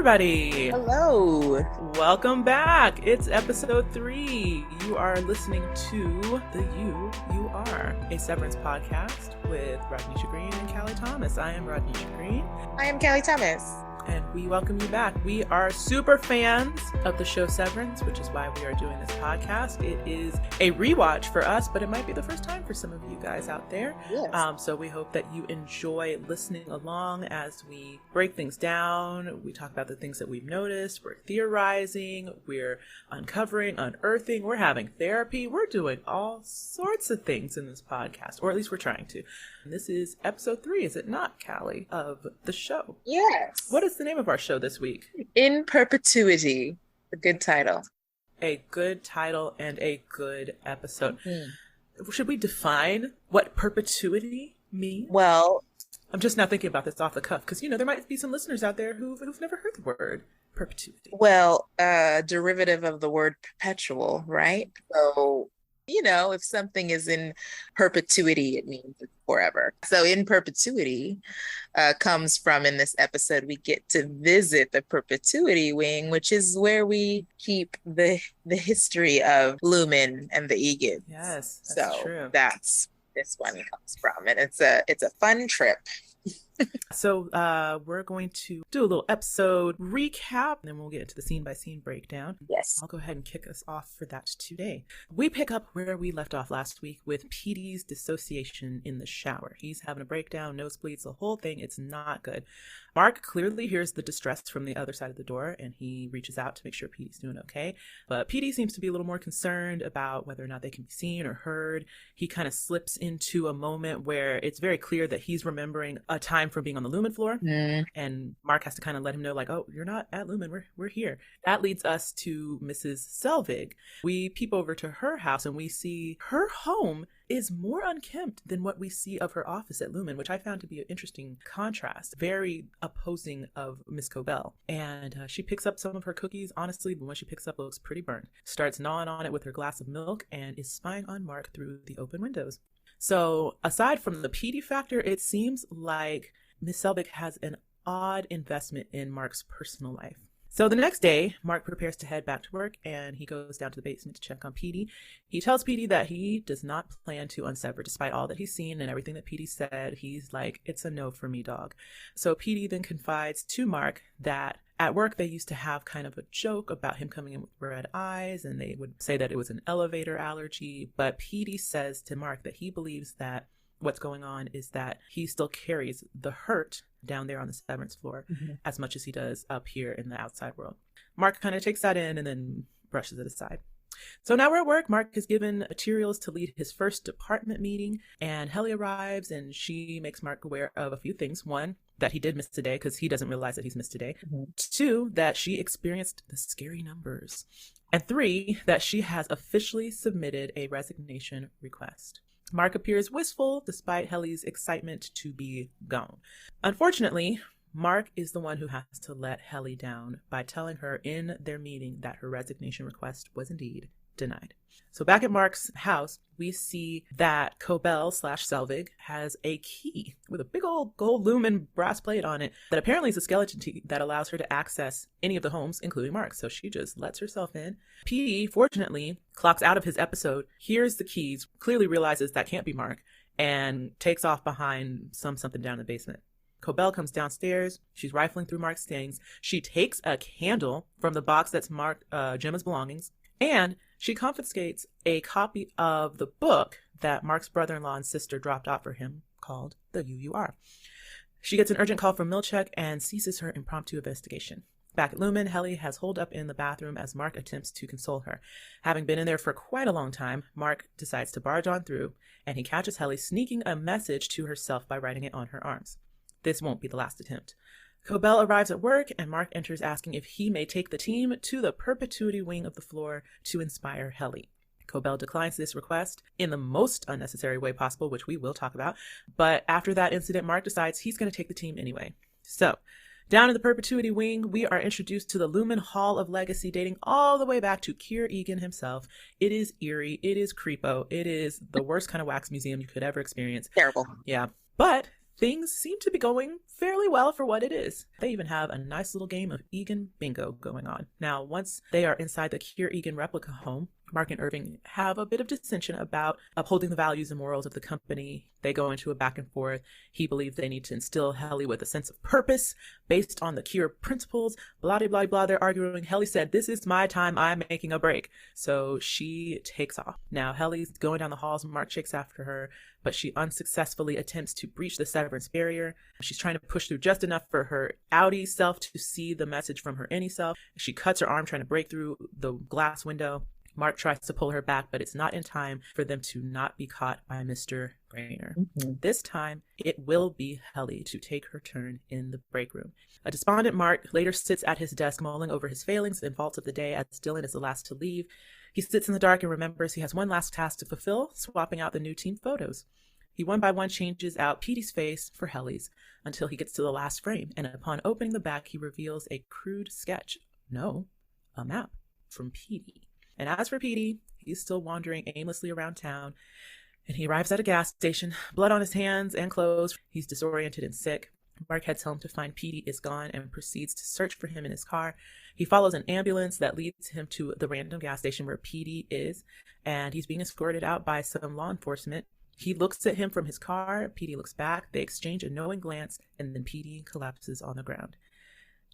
everybody. Hello. Welcome back. It's episode 3. You are listening to The You Are, a Severance podcast with Rodnesha and Kali Thomas. I am Rodnesha Green. I am Kali Thomas. And we welcome you back. We are super fans of the show Severance, which is why we are doing this podcast. It is a rewatch for us, but it might be the first time for some of you guys out there. Yes. So we hope that you enjoy listening along as we break things down. We talk about the things that we've noticed. We're theorizing. We're uncovering, unearthing. We're having therapy. We're doing all sorts of things in this podcast, or at least we're trying to. And this is episode 3, is it not, Kali, of the show? Yes. What is the name of our show this week? In Perpetuity. A good title. A good title and a good episode. Mm-hmm. Should we define what perpetuity means? Well, I'm just now thinking about this off the cuff because, there might be some listeners out there who've never heard the word perpetuity. Well, derivative of the word perpetual, right? So, if something is in perpetuity, it means it's forever. So in perpetuity comes from, in this episode, we get to visit the Perpetuity Wing, which is where we keep the history of Lumen and the Egan. Yes, that's true. That's this one comes from, and it's a fun trip. So we're going to do a little episode recap, and then we'll get into the scene-by-scene breakdown. Yes. I'll go ahead and kick us off for that today. We pick up where we left off last week with Petey's dissociation in the shower. He's having a breakdown, nosebleeds, the whole thing. It's not good. Mark clearly hears the distress from the other side of the door, and he reaches out to make sure Petey's doing okay. But Petey seems to be a little more concerned about whether or not they can be seen or heard. He kind of slips into a moment where it's very clear that he's remembering a time from being on the Lumen floor. And Mark has to kind of let him know, like, oh, you're not at Lumen, we're here. That leads us to Mrs. Selvig. We peep over to her house and we see her home is more unkempt than what we see of her office at Lumen, which I found to be an interesting contrast, very opposing of Miss Cobell. And she picks up some of her cookies. Honestly, the one she picks up looks pretty burnt. Starts gnawing on it with her glass of milk and is spying on Mark through the open windows. So aside from the Petey factor, it seems like Miss Selvig has an odd investment in Mark's personal life. So the next day, Mark prepares to head back to work, and he goes down to the basement to check on Petey. He tells Petey that he does not plan to unsever, despite all that he's seen and everything that Petey said. He's like, it's a no for me, dog. So Petey then confides to Mark that at work they used to have kind of a joke about him coming in with red eyes, and they would say that it was an elevator allergy. But Petey says to Mark that he believes that what's going on is that he still carries the hurt down there on the Severance floor as much as he does up here in the outside world. Mark kind of takes that in and then brushes it aside. So now we're at work. Mark is given materials to lead his first department meeting, and Helly arrives and she makes Mark aware of a few things. 1, that he did miss today because he doesn't realize that he's missed today. 2, that she experienced the scary numbers. And 3, that she has officially submitted a resignation request. Mark appears wistful despite Helly's excitement to be gone. Unfortunately, Mark is the one who has to let Helly down by telling her in their meeting that her resignation request was indeed denied. So back at Mark's house, we see that Cobell/Selvig has a key with a big old gold Lumen brass plate on it that apparently is a skeleton key that allows her to access any of the homes, including Mark's. So she just lets herself in. Petey, fortunately, clocks out of his episode, hears the keys, clearly realizes that can't be Mark, and takes off behind something down in the basement. Cobell comes downstairs. She's rifling through Mark's things. She takes a candle from the box that's marked Gemma's belongings, and she confiscates a copy of the book that Mark's brother-in-law and sister dropped off for him called The You Are. She gets an urgent call from Milchek and ceases her impromptu investigation. Back at Lumen, Helly has holed up in the bathroom as Mark attempts to console her. Having been in there for quite a long time, Mark decides to barge on through, and he catches Helly sneaking a message to herself by writing it on her arms. This won't be the last attempt. Cobell arrives at work, and Mark enters asking if he may take the team to the Perpetuity Wing of the floor to inspire Helly. Cobell declines this request in the most unnecessary way possible, which we will talk about. But after that incident, Mark decides he's going to take the team anyway. So, down in the Perpetuity Wing, we are introduced to the Lumen Hall of Legacy dating all the way back to Keir Egan himself. It is eerie. It is creepo. It is the worst kind of wax museum you could ever experience. Terrible. Yeah. But things seem to be going fairly well for what it is. They even have a nice little game of Egan bingo going on. Now, once they are inside the Kier Egan replica home, Mark and Irving have a bit of dissension about upholding the values and morals of the company. They go into a back and forth. He believes they need to instill Helly with a sense of purpose based on the Kier principles. Blah, blah, blah, blah. They're arguing. Helly said, "This is my time. I'm making a break." So she takes off. Now, Helly's going down the halls. Mark chases after her, but she unsuccessfully attempts to breach the Severance barrier. She's trying to push through just enough for her outie self to see the message from her innie self. She cuts her arm trying to break through the glass window. Mark tries to pull her back, but it's not in time for them to not be caught by Mr. Grainer. This time, it will be Helly to take her turn in the break room. A despondent Mark later sits at his desk mulling over his failings and faults of the day as Dylan is the last to leave. He sits in the dark and remembers he has one last task to fulfill, swapping out the new team photos. He one by one changes out Petey's face for Helly's until he gets to the last frame, and upon opening the back, he reveals a crude sketch. No, a map from Petey. And as for Petey, he's still wandering aimlessly around town, and he arrives at a gas station, blood on his hands and clothes. He's disoriented and sick. Mark heads home to find Petey is gone and proceeds to search for him in his car. He follows an ambulance that leads him to the random gas station where Petey is, and he's being escorted out by some law enforcement. He looks at him from his car. Petey looks back. They exchange a knowing glance, and then Petey collapses on the ground.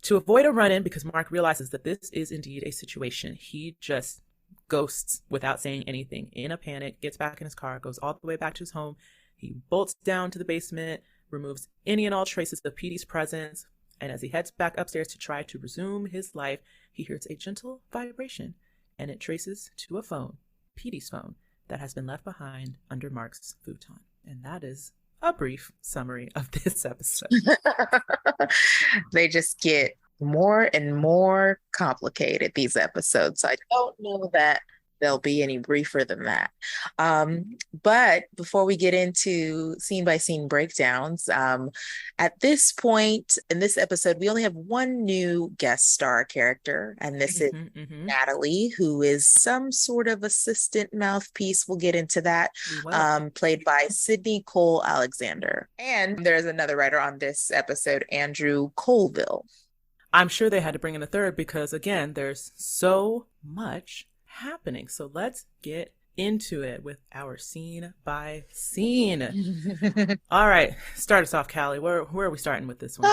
To avoid a run-in, because Mark realizes that this is indeed a situation, he just ghosts without saying anything. In a panic, gets back in his car, goes all the way back to his home. He bolts down to the basement, removes any and all traces of Petey's presence, and as he heads back upstairs to try to resume his life, he hears a gentle vibration, and it traces to a phone, Petey's phone, that has been left behind under Mark's futon. And that is a brief summary of this episode. They just get more and more complicated, these episodes. I don't know that they'll be any briefer than that. But before we get into scene by scene breakdowns, at this point in this episode, we only have one new guest star character, and this is Natalie, who is some sort of assistant mouthpiece. We'll get into that. Played by Sydney Cole Alexander. And there's another writer on this episode, Andrew Colville. I'm sure they had to bring in a third because, again, there's so much happening. So let's get into it with our scene by scene. All right, start us off, Kali. Where are we starting with this one?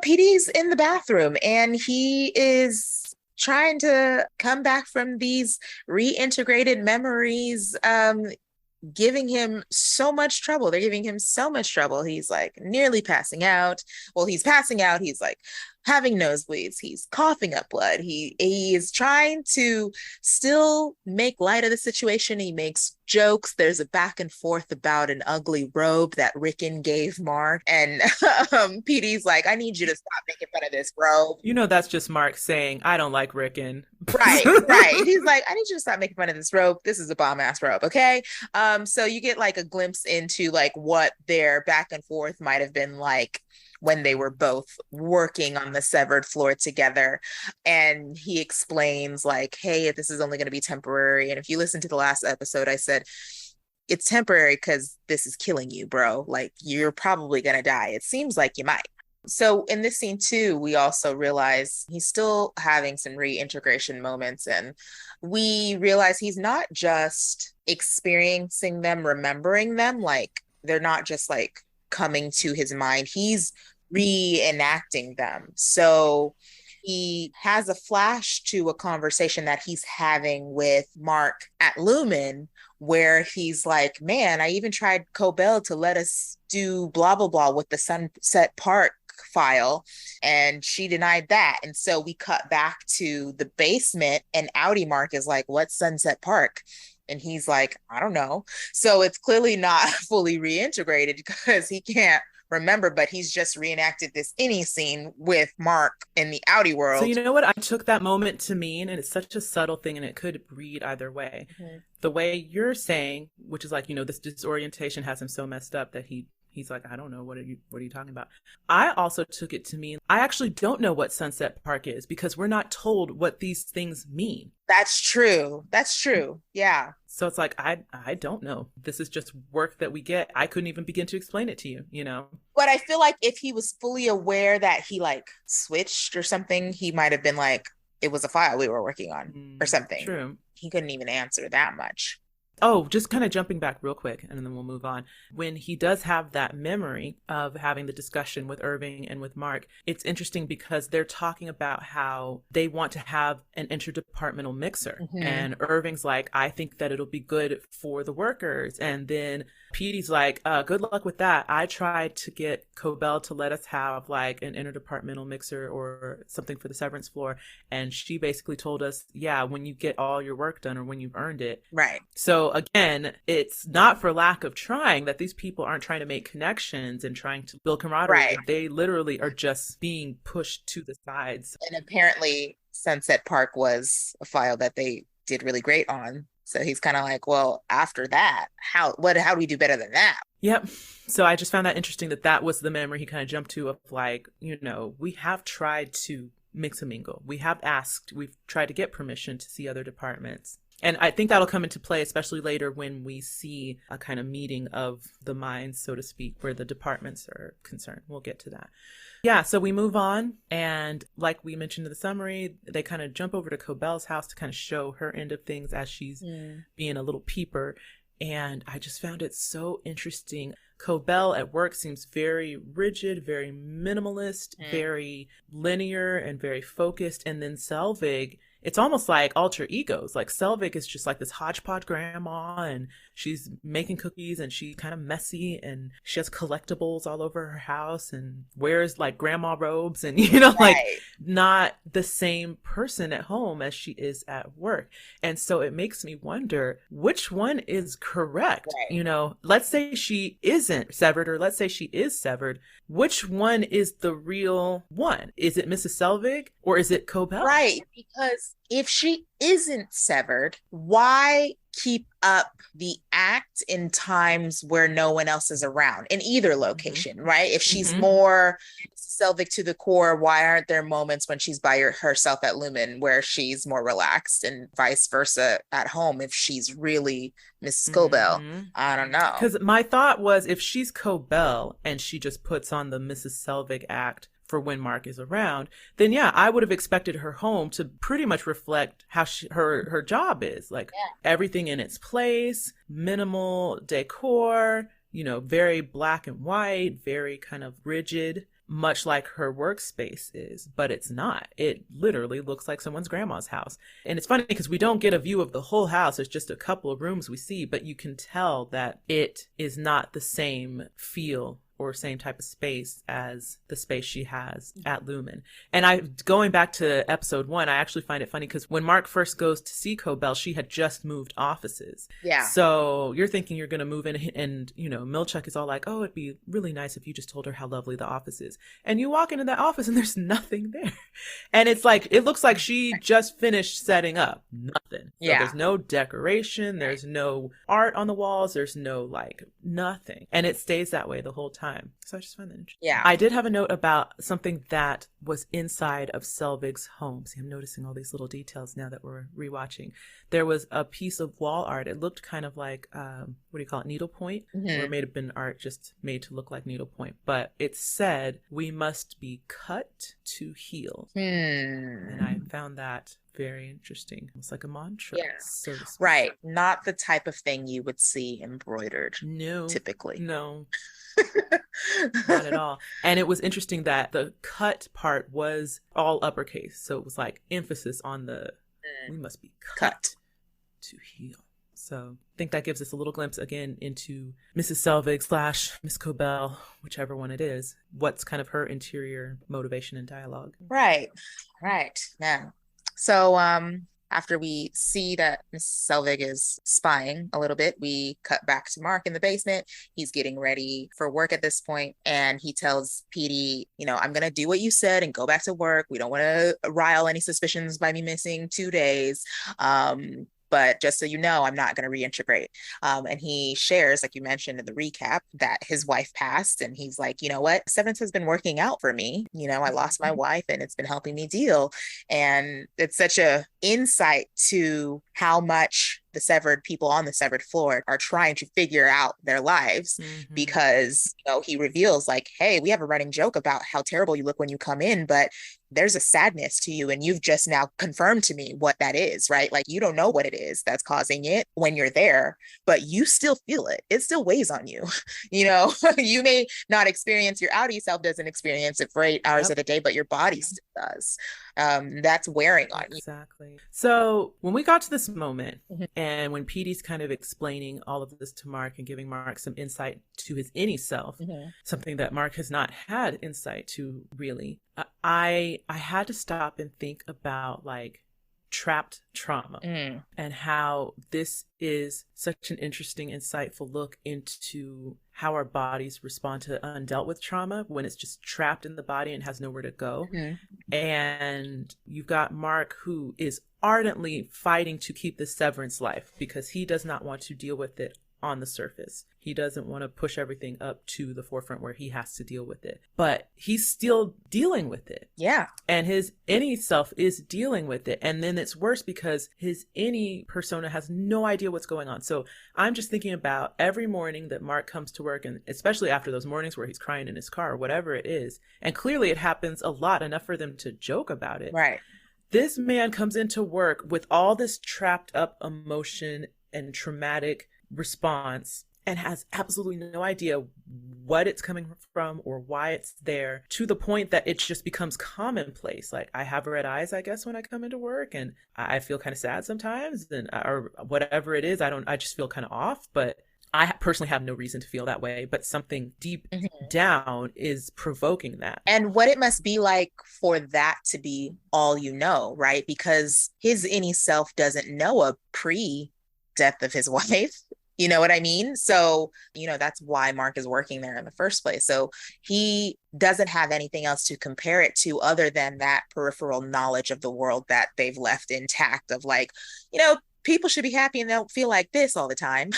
Petey's in the bathroom and he is trying to come back from these reintegrated memories, giving him so much trouble. They're giving him so much trouble. He's like nearly passing out. Well, he's passing out. He's like having nosebleeds. He's coughing up blood. He is trying to still make light of the situation. He makes jokes. There's a back and forth about an ugly robe that Rickon gave Mark. And Petey's like, "I need you to stop making fun of this robe." You know, that's just Mark saying, "I don't like Rickon." Right. He's like, "I need you to stop making fun of this robe. This is a bomb ass robe, okay?" So you get like a glimpse into like what their back and forth might have been like when they were both working on the severed floor together. And he explains like, "Hey, this is only going to be temporary. And if you listen to the last episode, I said, it's temporary because this is killing you, bro. Like, you're probably going to die. It seems like you might." So in this scene too, we also realize he's still having some reintegration moments, and we realize he's not just experiencing them, remembering them, like they're not just like coming to his mind. He's reenacting them. So he has a flash to a conversation that he's having with Mark at Lumen, where he's like, "Man, I even tried Cobell to let us do blah, blah, blah with the Sunset Park file, and she denied that." And so we cut back to the basement, and Outie Mark is like, "What's Sunset Park?" And he's like, "I don't know." So it's clearly not fully reintegrated because he can't remember, but he's just reenacted this Innie scene with Mark in the Outie world. So you know what I took that moment to mean, and it's such a subtle thing, and it could read either way. The way you're saying, which is like, this disorientation has him so messed up that he's like, "I don't know, what are you talking about?" I also took it to mean I actually don't know what Sunset Park is because we're not told what these things mean. That's true. Yeah. So it's like, I don't know. This is just work that we get. I couldn't even begin to explain it to you, you know? But I feel like if he was fully aware that he like switched or something, he might have been like, it was a file we were working on or something. True. He couldn't even answer that much. Oh, just kind of jumping back real quick and then we'll move on. When he does have that memory of having the discussion with Irving and with Mark, it's interesting because they're talking about how they want to have an interdepartmental mixer. Mm-hmm. And Irving's like, I think that it'll be good for the workers. And then Petey's like, good luck with that. I tried to get Cobell to let us have like an interdepartmental mixer or something for the Severance floor. And she basically told us, yeah, when you get all your work done or when you've earned it. Right. So again, it's not for lack of trying that these people aren't trying to make connections and trying to build camaraderie. Right. They literally are just being pushed to the sides. And apparently Sunset Park was a file that they did really great on. So he's kind of like, well, after that, how do we do better than that? Yep. So I just found that interesting that was the memory he kind of jumped to of like, you know, we have tried to mix and mingle. We have asked, we've tried to get permission to see other departments. And I think that'll come into play, especially later when we see a kind of meeting of the minds, so to speak, where the departments are concerned. We'll get to that. Yeah, so we move on. And like we mentioned in the summary, they kind of jump over to Cobell's house to kind of show her end of things as she's being a little peeper. And I just found it so interesting. Cobell at work seems very rigid, very minimalist, very linear, and very focused. And then Selvig, it's almost like alter egos. Like Selvig is just like this hodgepodge grandma, and she's making cookies, and she's kind of messy, and she has collectibles all over her house and wears like grandma robes, and you know, like not the same person at home as she is at work. And so it makes me wonder which one is correct. You know, let's say she isn't severed, or let's say she is severed. Which one is the real one? Is it Mrs. Selvig or is it Cobell? Right, because if she isn't severed, why keep up the act in times where no one else is around in either location, right? If she's more Selvig to the core, why aren't there moments when she's by herself at Lumon where she's more relaxed, and vice versa at home if she's really Mrs. Cobell? I don't know. Because my thought was, if she's Cobell and she just puts on the Mrs. Selvig act for when Mark is around, then yeah, I would have expected her home to pretty much reflect how her job is. Like everything in its place, minimal decor, you know, very black and white, very kind of rigid, much like her workspace is, but it's not. It literally looks like someone's grandma's house. And it's funny because we don't get a view of the whole house. There's just a couple of rooms we see, but you can tell that it is not the same feel or same type of space as the space she has at Lumon. And going back to episode 1, I actually find it funny because when Mark first goes to see Cobell, she had just moved offices. Yeah. So you're thinking you're going to move in, and, you know, Milchuk is all like, oh, it'd be really nice if you just told her how lovely the office is. And you walk into that office and there's nothing there. And it's like, it looks like she just finished setting up. Nothing. So there's no decoration. There's no art on the walls. There's no like nothing. And it stays that way the whole time. So I just find that interesting. Yeah. I did have a note about something that was inside of Selvig's home. See, I'm noticing all these little details now that we're rewatching. There was a piece of wall art. It looked kind of like, what do you call it? Needlepoint? Or it may have been art just made to look like needlepoint. But it said, we must be cut to heal. And I found that very interesting. It's like a mantra. So right. Not the type of thing you would see embroidered. No. Typically. No. Not at all. And it was interesting that the cut part was all uppercase. So it was like emphasis on the, we must be cut to heal. So I think that gives us a little glimpse again into Mrs. Selvig / Miss Cobell, whichever one it is. What's kind of her interior motivation and dialogue. Right. Yeah. So after we see that Miss Selvig is spying a little bit, we cut back to Mark in the basement. He's getting ready for work at this point, and he tells Petey, you know, I'm going to do what you said and go back to work. We don't want to rile any suspicions by me missing 2 days. But just so you know, I'm not going to reintegrate. And he shares, like you mentioned in the recap, that his wife passed. And he's like, you know what? Severance has been working out for me. You know, I lost my wife and it's been helping me deal. And it's such a insight to how much the severed people on the severed floor are trying to figure out their lives because, he reveals like, hey, we have a running joke about how terrible you look when you come in, but there's a sadness to you and you've just now confirmed to me what that is, right? Like you don't know what it is that's causing it when you're there, but you still feel it. It still weighs on you. You may not experience, your outie self doesn't experience it for 8 hours of the day, but your body still does. That's wearing on you. Exactly. So when we got to this moment and when Petey's kind of explaining all of this to Mark and giving Mark some insight to his Innie self, something that Mark has not had insight to really, I had to stop and think about like trapped trauma and how this is such an interesting, insightful look into how our bodies respond to undealt with trauma when it's just trapped in the body and has nowhere to go. And you've got Mark, who is ardently fighting to keep the Severance life because he does not want to deal with it on the surface. He doesn't want to push everything up to the forefront where he has to deal with it. But he's still dealing with it. Yeah. And his Innie self is dealing with it. And then it's worse because his Innie persona has no idea what's going on. So I'm just thinking about every morning that Mark comes to work, and especially after those mornings where he's crying in his car or whatever it is. And clearly it happens a lot, enough for them to joke about it. Right. This man comes into work with all this trapped up emotion and traumatic response and has absolutely no idea what it's coming from or why it's there, to the point that it just becomes commonplace. Like, I have red eyes, I guess, when I come into work, and I feel kind of sad sometimes, and or whatever it is, I just feel kind of off. But I personally have no reason to feel that way, but something deep down is provoking that. And what it must be like for that to be all you know, right? Because his Innie self doesn't know a pre-death of his wife. You know what I mean? So, that's why Mark is working there in the first place. So he doesn't have anything else to compare it to other than that peripheral knowledge of the world that they've left intact, of like, people should be happy and don't feel like this all the time.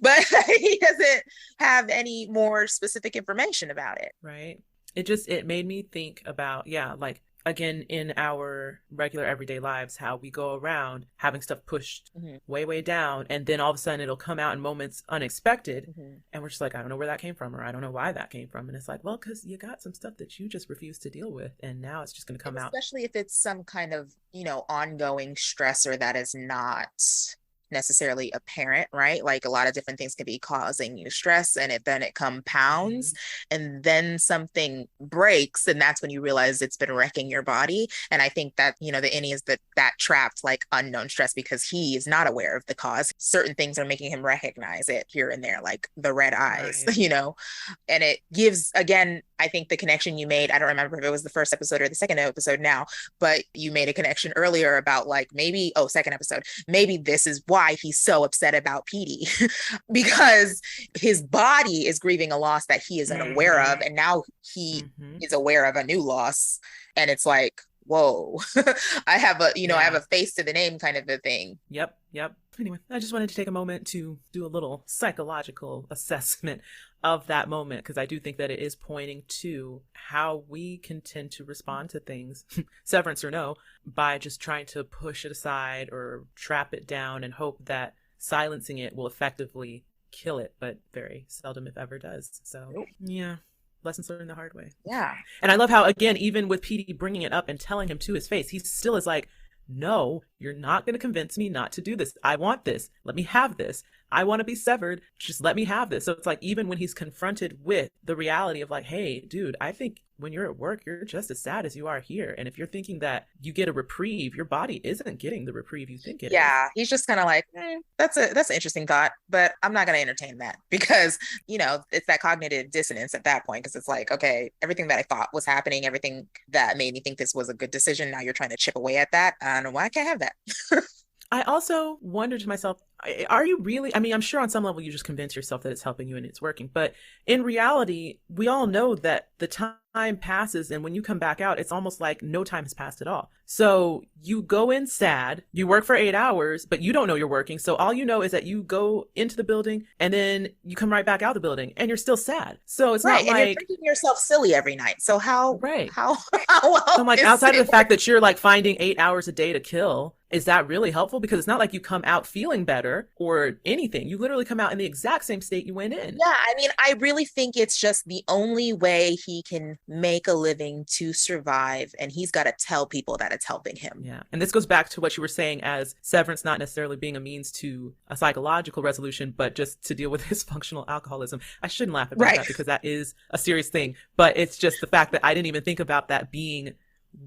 But he doesn't have any more specific information about it. Right. It made me think about, like, again, in our regular everyday lives, how we go around having stuff pushed way, way down. And then all of a sudden it'll come out in moments unexpected. And we're just like, I don't know where that came from, or I don't know why that came from. And it's like, well, because you got some stuff that you just refuse to deal with. And now it's just going to come out. Especially if it's some kind of, ongoing stressor that is not necessarily apparent, right? Like, a lot of different things can be causing you stress, and then it compounds, and then something breaks, and that's when you realize it's been wrecking your body. And I think that, the Innie is that trapped, like, unknown stress, because he is not aware of the cause. Certain things are making him recognize it here and there, like the red eyes, right. And it gives, again, I think the connection you made, I don't remember if it was the first episode or the second episode now, but you made a connection earlier about like, second episode, maybe this is why he's so upset about Petey, because his body is grieving a loss that he isn't aware of. And now he is aware of a new loss. And it's like, whoa, I have a face to the name kind of a thing. Yep. Anyway, I just wanted to take a moment to do a little psychological assessment of that moment, because I do think that it is pointing to how we can tend to respond to things, severance or no, by just trying to push it aside or trap it down and hope that silencing it will effectively kill it, but very seldom, if ever, does. So, yeah. Lessons learned the hard way. Yeah. And I love how, again, even with Petey bringing it up and telling him to his face, he still is like, no, you're not going to convince me not to do this. I want this. Let me have this. I want to be severed. Just let me have this. So it's like, even when he's confronted with the reality of like, hey, dude, I think when you're at work, you're just as sad as you are here. And if you're thinking that you get a reprieve, your body isn't getting the reprieve you think it is. Yeah, he's just kind of like, that's an interesting thought, but I'm not going to entertain that, because, it's that cognitive dissonance at that point, because it's like, okay, everything that I thought was happening, everything that made me think this was a good decision, now you're trying to chip away at that. I don't know why I can't have that. I also wondered to myself, are you really, I'm sure on some level you just convince yourself that it's helping you and it's working, but in reality, we all know that the time passes, and when you come back out, it's almost like no time has passed at all. So you go in sad, you work for 8 hours, but you don't know you're working. So all you know is that you go into the building and then you come right back out of the building and you're still sad. So it's not like, and you're making yourself silly every night. So how well I'm like, outside of the fact that you're like finding 8 hours a day to kill is that really helpful? Because it's not like you come out feeling better or anything. You literally come out in the exact same state you went in. Yeah, I mean, I really think it's just the only way he can make a living to survive, and he's got to tell people that it's helping him. Yeah. And this goes back to what you were saying as severance not necessarily being a means to a psychological resolution, but just to deal with his functional alcoholism. I shouldn't laugh about that because that is a serious thing. But it's just the fact that I didn't even think about that being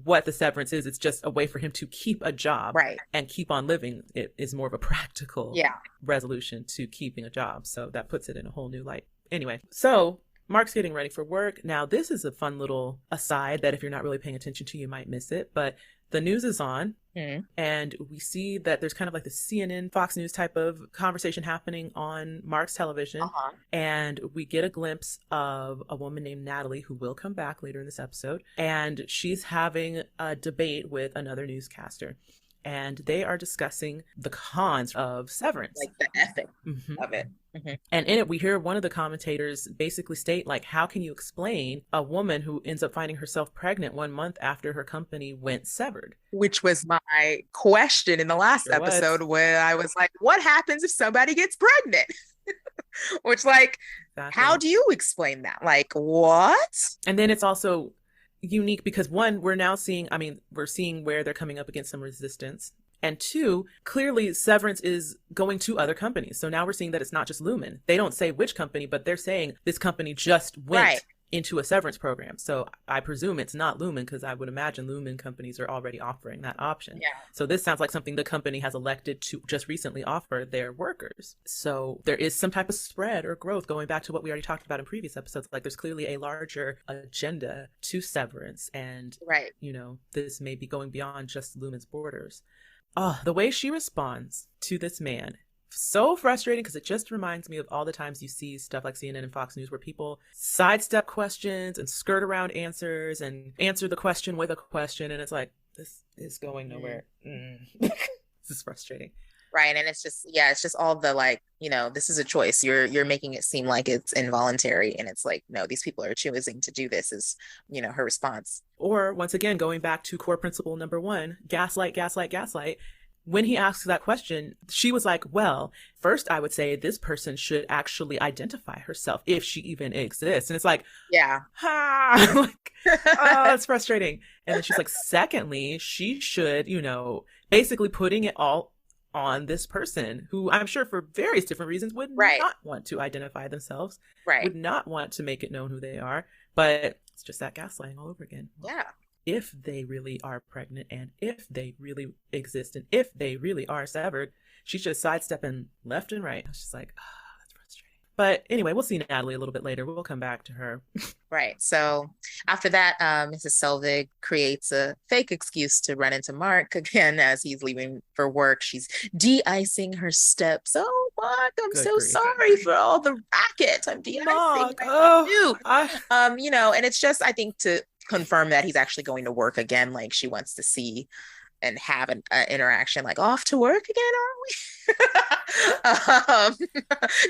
what the severance is. It's just a way for him to keep a job and keep on living. It is more of a practical resolution to keeping a job. So that puts it in a whole new light. Anyway, so Mark's getting ready for work. Now, this is a fun little aside that if you're not really paying attention to, you might miss it. But the news is on, and we see that there's kind of like the CNN, Fox News type of conversation happening on Mark's television. And we get a glimpse of a woman named Natalie, who will come back later in this episode. And she's having a debate with another newscaster. And they are discussing the cons of severance. Like the ethics of it. And in it, we hear one of the commentators basically state, like, how can you explain a woman who ends up finding herself pregnant 1 month after her company went severed? Which was my question in the last episode, where I was like, what happens if somebody gets pregnant? Which, like, how do you explain that? Like, what? And then it's also unique because, one, we're seeing where they're coming up against some resistance. And two, clearly Severance is going to other companies. So now we're seeing that it's not just Lumen. They don't say which company, but they're saying this company just went into a severance program. So I presume it's not Lumen, because I would imagine Lumen companies are already offering that option. So this sounds like something the company has elected to just recently offer their workers. So there is some type of spread or growth, going back to what we already talked about in previous episodes. Like, there's clearly a larger agenda to Severance. And, you know, this may be going beyond just Lumen's borders. Oh, the way she responds to this man, so frustrating, because it just reminds me of all the times you see stuff like CNN and Fox News where people sidestep questions and skirt around answers and answer the question with a question. And it's like, this is going nowhere. This is frustrating. Right. And it's just all the, like, you know, this is a choice. You're making it seem like it's involuntary. And it's like, no, these people are choosing to do this, is, you know, her response. Or once again, going back to core principle number 1, gaslight, gaslight, gaslight. When he asks that question, she was like, well, first I would say this person should actually identify herself, if she even exists. And it's like, like, oh, it's frustrating. And then she's like, secondly, she should, you know, basically putting it all on this person who, I'm sure for various different reasons, would not want to identify themselves, would not want to make it known who they are. But it's just that gaslighting all over again. If they really are pregnant, and if they really exist, and if they really are severed, she's just sidestepping left and right. I was just like, that's frustrating. But anyway, we'll see Natalie a little bit later. We'll come back to her. So after that, Mrs. Selvig creates a fake excuse to run into Mark again as he's leaving for work. She's de-icing her steps. Oh, Mark, I'm so sorry for all the racket. I'm de-icing you know, and it's just, I think, to confirm that he's actually going to work again. Like, she wants to see and have an interaction, like, off to work again, are we?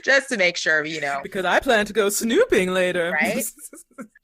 Just to make sure, you know, because I plan to go snooping later,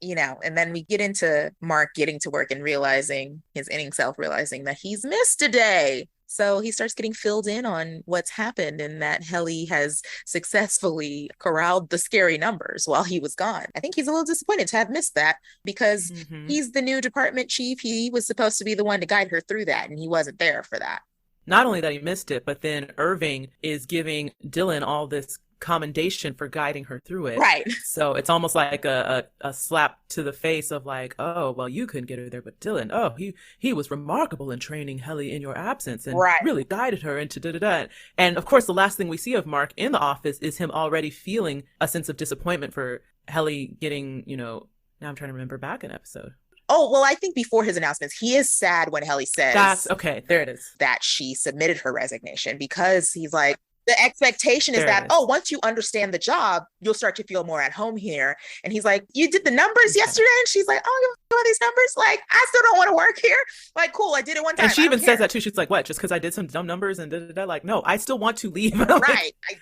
you know. And then we get into Mark getting to work and realizing, his inning self realizing that he's missed a day. So he starts getting filled in on what's happened, and that Helly has successfully corralled the scary numbers while he was gone. I think he's a little disappointed to have missed that, because he's the new department chief. He was supposed to be the one to guide her through that, and he wasn't there for that. Not only that he missed it, but then Irving is giving Dylan all this commendation for guiding her through it. So it's almost like a slap to the face of, like, oh, well, you couldn't get her there, but Dylan, oh, he was remarkable in training Helly in your absence, and really guided her into da-da-da. And of course, the last thing we see of Mark in the office is him already feeling a sense of disappointment for Helly getting, you know, now I'm trying to remember back an episode. Oh, well, I think before his announcements, he is sad when Helly says, that's okay, there it is, that she submitted her resignation, because he's like, the expectation is that, oh, once you understand the job, you'll start to feel more at home here. And he's like, you did the numbers yesterday? And she's like, oh, you know these numbers? Like, I still don't want to work here. Like, cool, I did it one time. And she even says that too. She's like, what? Just because I did some dumb numbers and da-da-da? Like, no, I still want to leave. I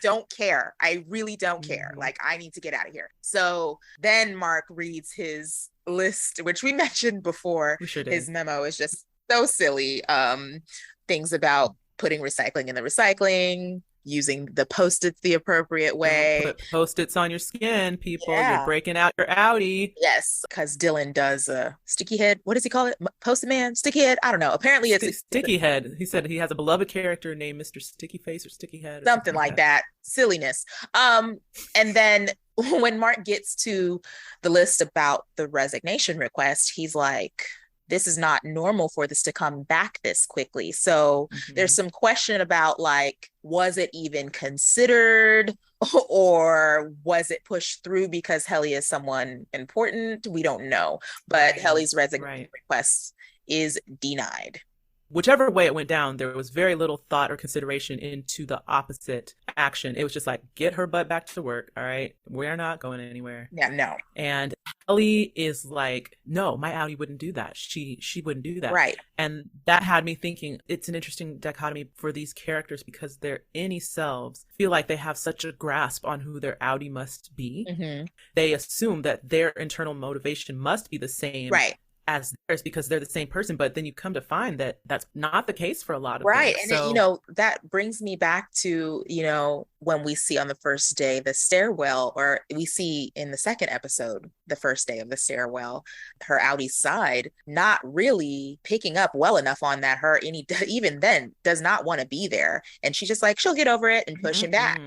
don't care. I really don't care. Like, I need to get out of here. So then Mark reads his list, which we mentioned before. We sure did. His memo is just so silly. Things about putting recycling in the recycling, using the Post-its the appropriate Don't way. put Post-its on your skin, people. You're Yeah. breaking out your Audi. Yes, because Dylan does a sticky head. What does he call it? Post-it man? Sticky head? I don't know. Apparently it's Sticky Head. He said he has a beloved character named Mr. Sticky Face or Sticky Head or something like that. Silliness. And then when Mark gets to the list about the resignation request, he's like, this is not normal for this to come back this quickly. So there's some question about like, was it even considered or was it pushed through because Helly is someone important? We don't know. But Helly's resignation request is denied. Whichever way it went down, there was very little thought or consideration into the opposite action. It was just like, get her butt back to work. All right. We're not going anywhere. Yeah, no. And Helly is like, no, my Audi wouldn't do that. She wouldn't do that. Right. And that had me thinking it's an interesting dichotomy for these characters because their Innie selves feel like they have such a grasp on who their Audi must be. They assume that their internal motivation must be the same. Right. As theirs because they're the same person, but then you come to find that that's not the case for a lot of right things. And so, you know, that brings me back to, you know, when we see on the first day the stairwell, or we see in the second episode the first day of the stairwell, her Audi's side not really picking up well enough on that her even then does not want to be there, and she's just like, she'll get over it and push him back.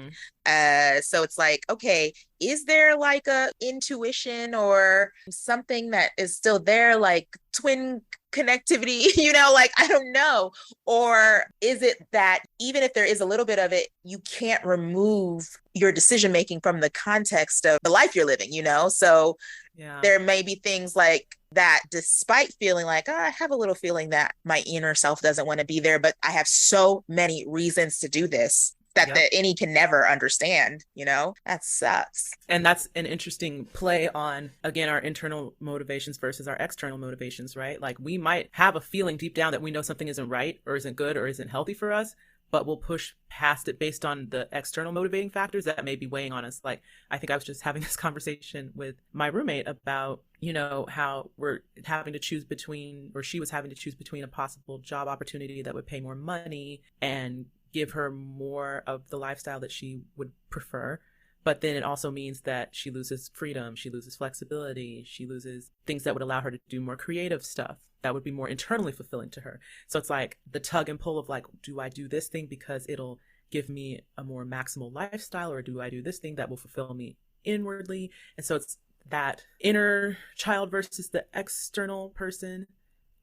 So it's like, okay, is there like a intuition or something that is still there, like twin connectivity, you know, like, I don't know. Or is it that even if there is a little bit of it, you can't remove your decision making from the context of the life you're living, you know? So there may be things like that, despite feeling like, oh, I have a little feeling that my inner self doesn't want to be there, but I have so many reasons to do this that the Innie can never understand, you know? That sucks. And that's an interesting play on, again, our internal motivations versus our external motivations, right? Like, we might have a feeling deep down that we know something isn't right or isn't good or isn't healthy for us, but we'll push past it based on the external motivating factors that may be weighing on us. Like, I think I was just having this conversation with my roommate about, you know, how we're having to choose between, or she was having to choose between a possible job opportunity that would pay more money and give her more of the lifestyle that she would prefer. But then it also means that she loses freedom, she loses flexibility, she loses things that would allow her to do more creative stuff that would be more internally fulfilling to her. So it's like the tug and pull of like, do I do this thing because it'll give me a more maximal lifestyle, or do I do this thing that will fulfill me inwardly? And so it's that inner child versus the external person.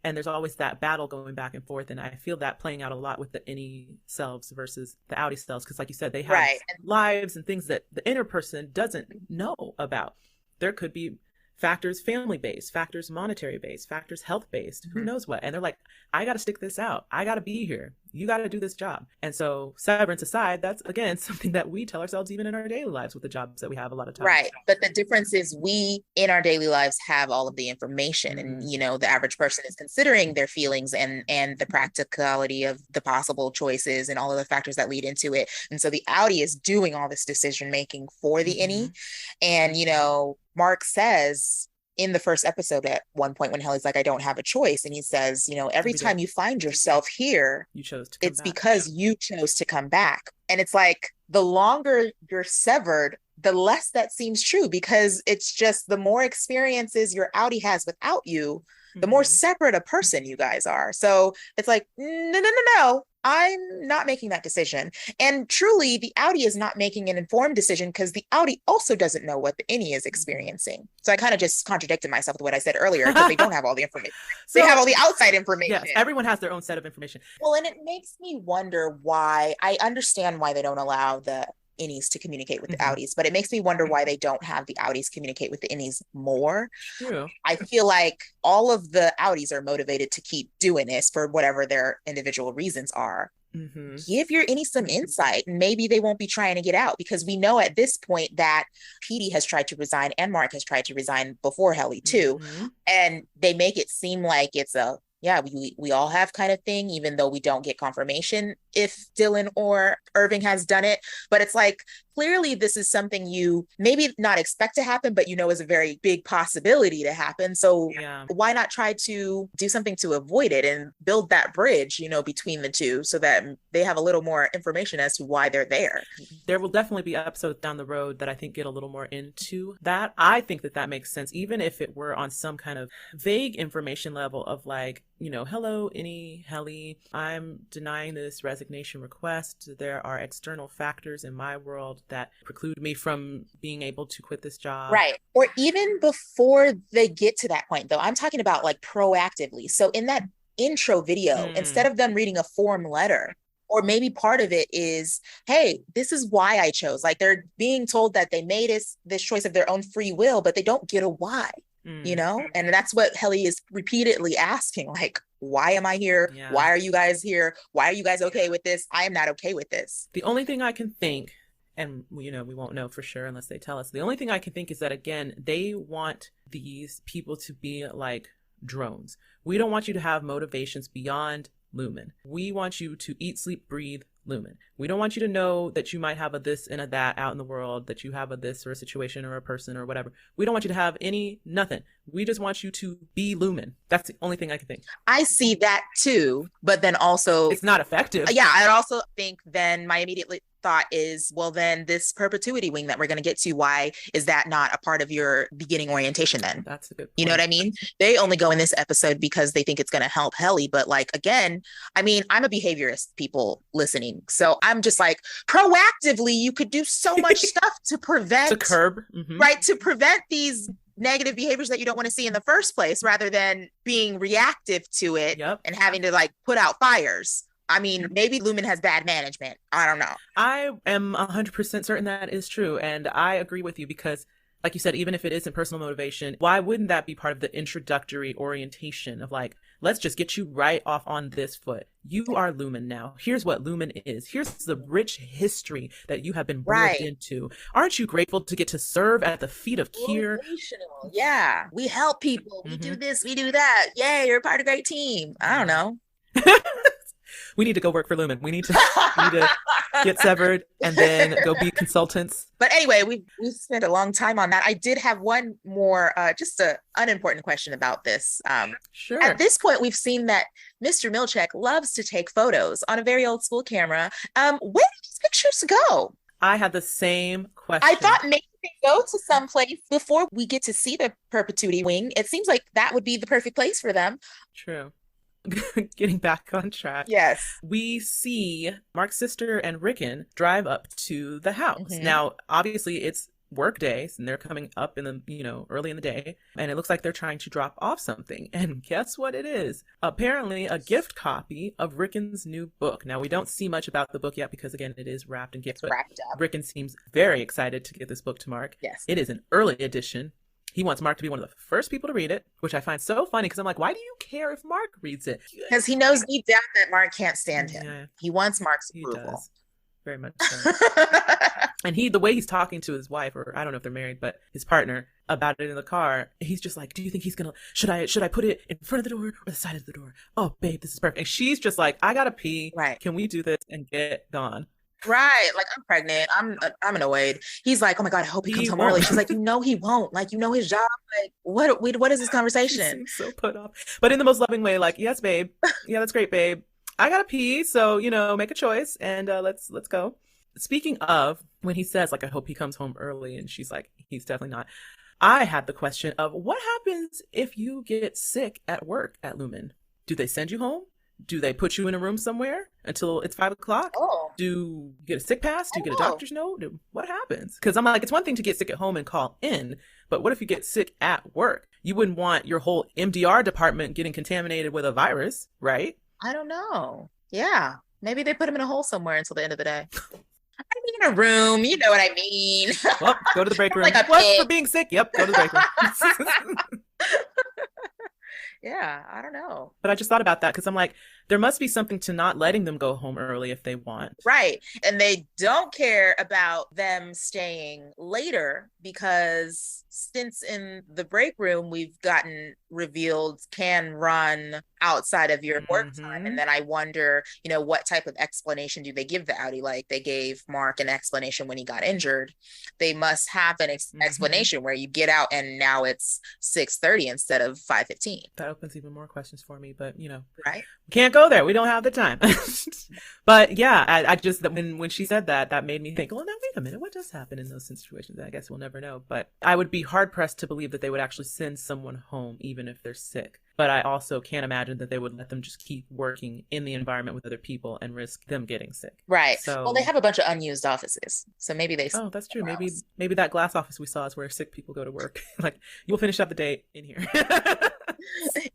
And there's always that battle going back and forth. And I feel that playing out a lot with the Innie selves versus the Audi selves. Because like you said, they have lives and things that the inner person doesn't know about. There could be factors family-based, factors monetary-based, factors health-based, who knows what. And they're like, I got to stick this out. I got to be here. You got to do this job. And so Severance aside, that's, again, something that we tell ourselves even in our daily lives with the jobs that we have a lot of times. Right. But the difference is we, in our daily lives, have all of the information. And, you know, the average person is considering their feelings and the practicality of the possible choices and all of the factors that lead into it. And so the Audi is doing all this decision-making for the Innie. And, you know, Mark says in the first episode at one point when Helly's like, I don't have a choice. And he says, you know, every time you find yourself here, you chose to come it's back. because you chose to come back. And it's like, the longer you're severed, the less that seems true, because it's just the more experiences your Audi has without you, the more separate a person you guys are. So it's like, no, I'm not making that decision. And truly, the Audi is not making an informed decision because the Audi also doesn't know what the Innie is experiencing. So I kind of just contradicted myself with what I said earlier, because they don't have all the information. So, they have all the outside information. Yes, everyone has their own set of information. Well, and it makes me wonder why. I understand why they don't allow the Innies to communicate with the Audis, but it makes me wonder why they don't have the Audis communicate with the Innies more. True. I feel like all of the Audis are motivated to keep doing this for whatever their individual reasons are. Give your Innie some insight, and maybe they won't be trying to get out, because we know at this point that Petey has tried to resign and Mark has tried to resign before Helly too. And they make it seem like it's a, yeah, we all have kind of thing, even though we don't get confirmation if Dylan or Irving has done it. But it's like, clearly this is something you maybe not expect to happen, but you know is a very big possibility to happen. So why not try to do something to avoid it and build that bridge, you know, between the two so that they have a little more information as to why they're there. There will definitely be episodes down the road that I think get a little more into that. I think that makes sense, even if it were on some kind of vague information level of like, you know, hello, Innie, Helly, I'm denying this resignation request. There are external factors in my world that preclude me from being able to quit this job. Right. Or even before they get to that point, though, I'm talking about like proactively. So in that intro video, instead of them reading a form letter, or maybe part of it is, hey, this is why I chose. Like they're being told that they made this choice of their own free will, but they don't get a why, you know? And that's what Helly is repeatedly asking, like, why am I here? Yeah. Why are you guys here? Why are you guys okay with this? I am not okay with this. The only thing I can think, and you know, we won't know for sure unless they tell us. The only thing I can think is that, again, they want these people to be like drones. We don't want you to have motivations beyond Lumen. We want you to eat, sleep, breathe Lumen. We don't want you to know that you might have a this and a that out in the world, that you have a this or a situation or a person or whatever. We don't want you to have nothing. We just want you to be Lumen. That's the only thing I can think. I see that too, but then also it's not effective. Yeah, I also think then my immediate thought is, well, then this perpetuity wing that we're going to get to, why is that not a part of your beginning orientation then? That's a good point. You know what I mean? They only go in this episode because they think it's going to help Helly. But like, again, I mean, I'm a behaviorist, people listening. So I'm just like, proactively, you could do so much stuff to prevent, to curb, right? To prevent these negative behaviors that you don't want to see in the first place, rather than being reactive to it and having to like put out fires. I mean, maybe Lumen has bad management. I don't know. I am 100% certain that is true. And I agree with you because, like you said, even if it isn't personal motivation, why wouldn't that be part of the introductory orientation of like, let's just get you right off on this foot. You are Lumen now. Here's what Lumen is. Here's the rich history that you have been birthed into. Aren't you grateful to get to serve at the feet of Kier? Yeah. We help people. We do this. We do that. Yay, you're part of a great team. I don't know. We need to go work for Lumen. We need to get severed and then go be consultants. But anyway, we spent a long time on that. I did have one more, just an unimportant question about this. Sure. At this point, we've seen that Mr. Milchek loves to take photos on a very old school camera. Where did these pictures go? I had the same question. I thought maybe they go to some place before we get to see the Perpetuity Wing. It seems like that would be the perfect place for them. True. Getting back on track. Yes. We see Mark's sister and Rickon drive up to the house. Now, obviously it's work days and they're coming up in the, you know, early in the day, and it looks like they're trying to drop off something. And guess what it is? Apparently a gift copy of Rickon's new book. Now, we don't see much about the book yet because, again, it is wrapped in gifts. But wrapped up. Rickon seems very excited to get this book to Mark. Yes. It is an early edition. He wants Mark to be one of the first people to read it, which I find so funny because I'm like, why do you care if Mark reads it? Because he knows deep down that Mark can't stand him. Yeah. He wants Mark's approval. He does. Very much so. And the way he's talking to his wife, or I don't know if they're married, but his partner, about it in the car, he's just like, do you think he's gonna, should I put it in front of the door or the side of the door? Oh, babe, this is perfect. And she's just like, I gotta pee. Right. Can we do this and get gone? Right. Like, I'm pregnant. I'm annoyed. He's like, oh my God, I hope he comes home early. She's like, you know, he won't. Like, you know, his job. Like, what is this conversation? He seems so put off, but in the most loving way. Like, yes, babe. Yeah, that's great, babe. I gotta pee. So, you know, make a choice and let's go. Speaking of, when he says, like, I hope he comes home early, and she's like, he's definitely not. I had the question of what happens if you get sick at work at Lumen? Do they send you home? Do they put you in a room somewhere until it's 5 o'clock? Oh. Do you get a sick pass? Do you get a doctor's note? What happens? Because I'm like, it's one thing to get sick at home and call in, but what if you get sick at work? You wouldn't want your whole MDR department getting contaminated with a virus, right? I don't know. Yeah. Maybe they put him in a hole somewhere until the end of the day. I mean, in a room, you know what I mean. Well, go to the break room. Like what, for being sick? Yep, go to the break room. Yeah, I don't know. But I just thought about that because I'm like, there must be something to not letting them go home early if they want. Right. And they don't care about them staying later because since in the break room we've gotten revealed can run outside of your work time. And then I wonder, what type of explanation do they give the Audi? Like they gave Mark an explanation when he got injured. They must have an explanation where you get out and now it's 6:30 instead of 5:15. That opens even more questions for me, but right. We can't go there. We don't have the time. But yeah, I just, when she said that made me think, well, now wait a minute, what does happen in those situations? I guess we'll never know. But I would be hard pressed to believe that they would actually send someone home, even if they're sick. But I also can't imagine that they would let them just keep working in the environment with other people and risk them getting sick. Right. So, well, they have a bunch of unused offices. So maybe they... Oh, that's true. Maybe that glass office we saw is where sick people go to work. Like, you'll finish up the day in here.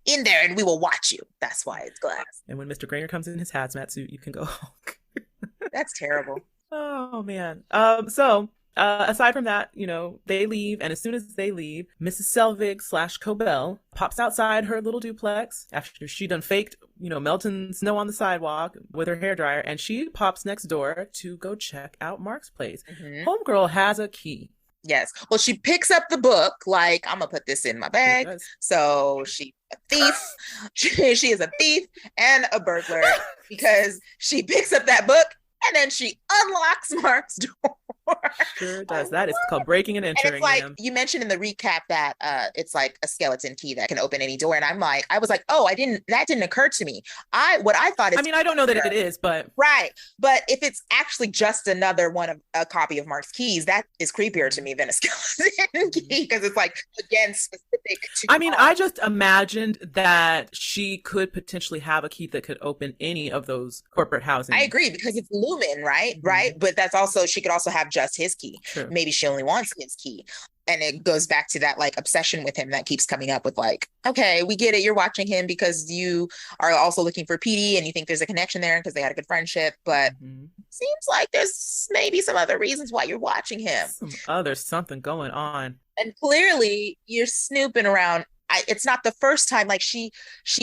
In there, and we will watch you. That's why it's glass. And when Mr. Granger comes in his hazmat suit, you can go home. That's terrible. Oh, man. So aside from that, they leave. And as soon as they leave, Mrs. Selvig / Cobell pops outside her little duplex after she done faked, melting snow on the sidewalk with her hairdryer. And she pops next door to go check out Mark's place. Homegirl has a key. Yes. Well, she picks up the book like, I'm going to put this in my bag. So she's a thief. She is a thief and a burglar because she picks up that book and then she unlocks Mark's door. Sure does. That is called breaking and entering. And it's like, you mentioned in the recap that it's like a skeleton key that can open any door. And I was like, oh, that didn't occur to me. I don't know that it is, but. Right. But if it's actually just another a copy of Mark's keys, that is creepier to me than a skeleton key because it's like, again, specific to I just imagined that she could potentially have a key that could open any of those corporate housing. I agree because it's Lumen, right? Right. But she could also have just his key. True. Maybe she only wants his key. And it goes back to that like obsession with him that keeps coming up with like, okay, we get it. You're watching him because you are also looking for Petey and you think there's a connection there because they had a good friendship. But seems like there's maybe some other reasons why you're watching him. There's something going on. And clearly you're snooping around. It's not the first time. Like she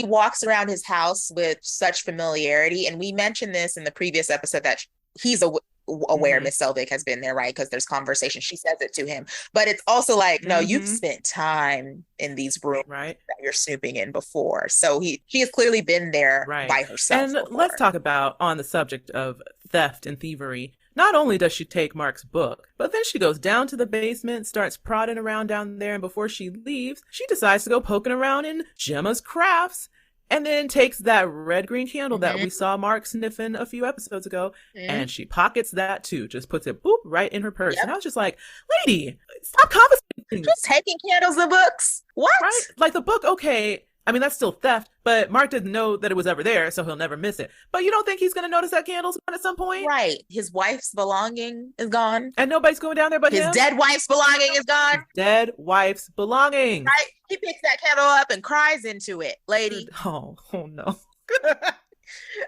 walks around his house with such familiarity. And we mentioned this in the previous episode that he's aware Miss Selvig has been there, right? Because there's conversation. She says it to him. But it's also like, no, you've spent time in these rooms that you're snooping in before. So she has clearly been there by herself. And before. Let's talk about on the subject of theft and thievery. Not only does she take Mark's book, but then she goes down to the basement, starts prodding around down there, and before she leaves, she decides to go poking around in Gemma's crafts. And then takes that red-green candle that we saw Mark sniffing a few episodes ago, and she pockets that too. Just puts it right in her purse. And I was just like, lady, stop confiscating. Just taking candles and books. What? Right? Like the book, okay. I mean, that's still theft, but Mark didn't know that it was ever there, so he'll never miss it. But you don't think he's going to notice that candle's gone at some point? Right. His wife's belonging is gone. And nobody's going down there but him? His dead wife's belonging is gone. His dead wife's belongings. Right. He picks that candle up and cries into it, lady. Oh no.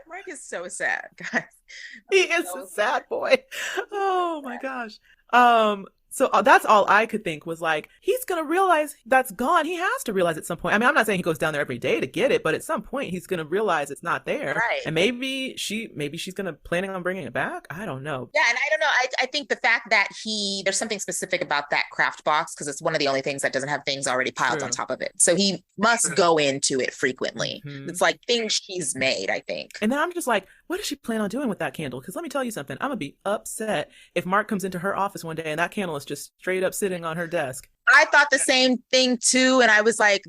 Mark is so sad, guys. He is a sad boy. Oh my gosh. So that's all I could think was like, he's going to realize that's gone. He has to realize at some point. I mean, I'm not saying he goes down there every day to get it, but at some point he's going to realize it's not there. Right. And maybe she's going to planning on bringing it back. I don't know. Yeah. And I don't know. I think the fact that there's something specific about that craft box because it's one of the only things that doesn't have things already piled on top of it. So he must go into it frequently. It's like things she's made, I think. And then I'm just like, what does she plan on doing with that candle? Because let me tell you something. I'm going to be upset if Mark comes into her office one day and that candle is just straight up sitting on her desk. I thought the same thing too. And I was like,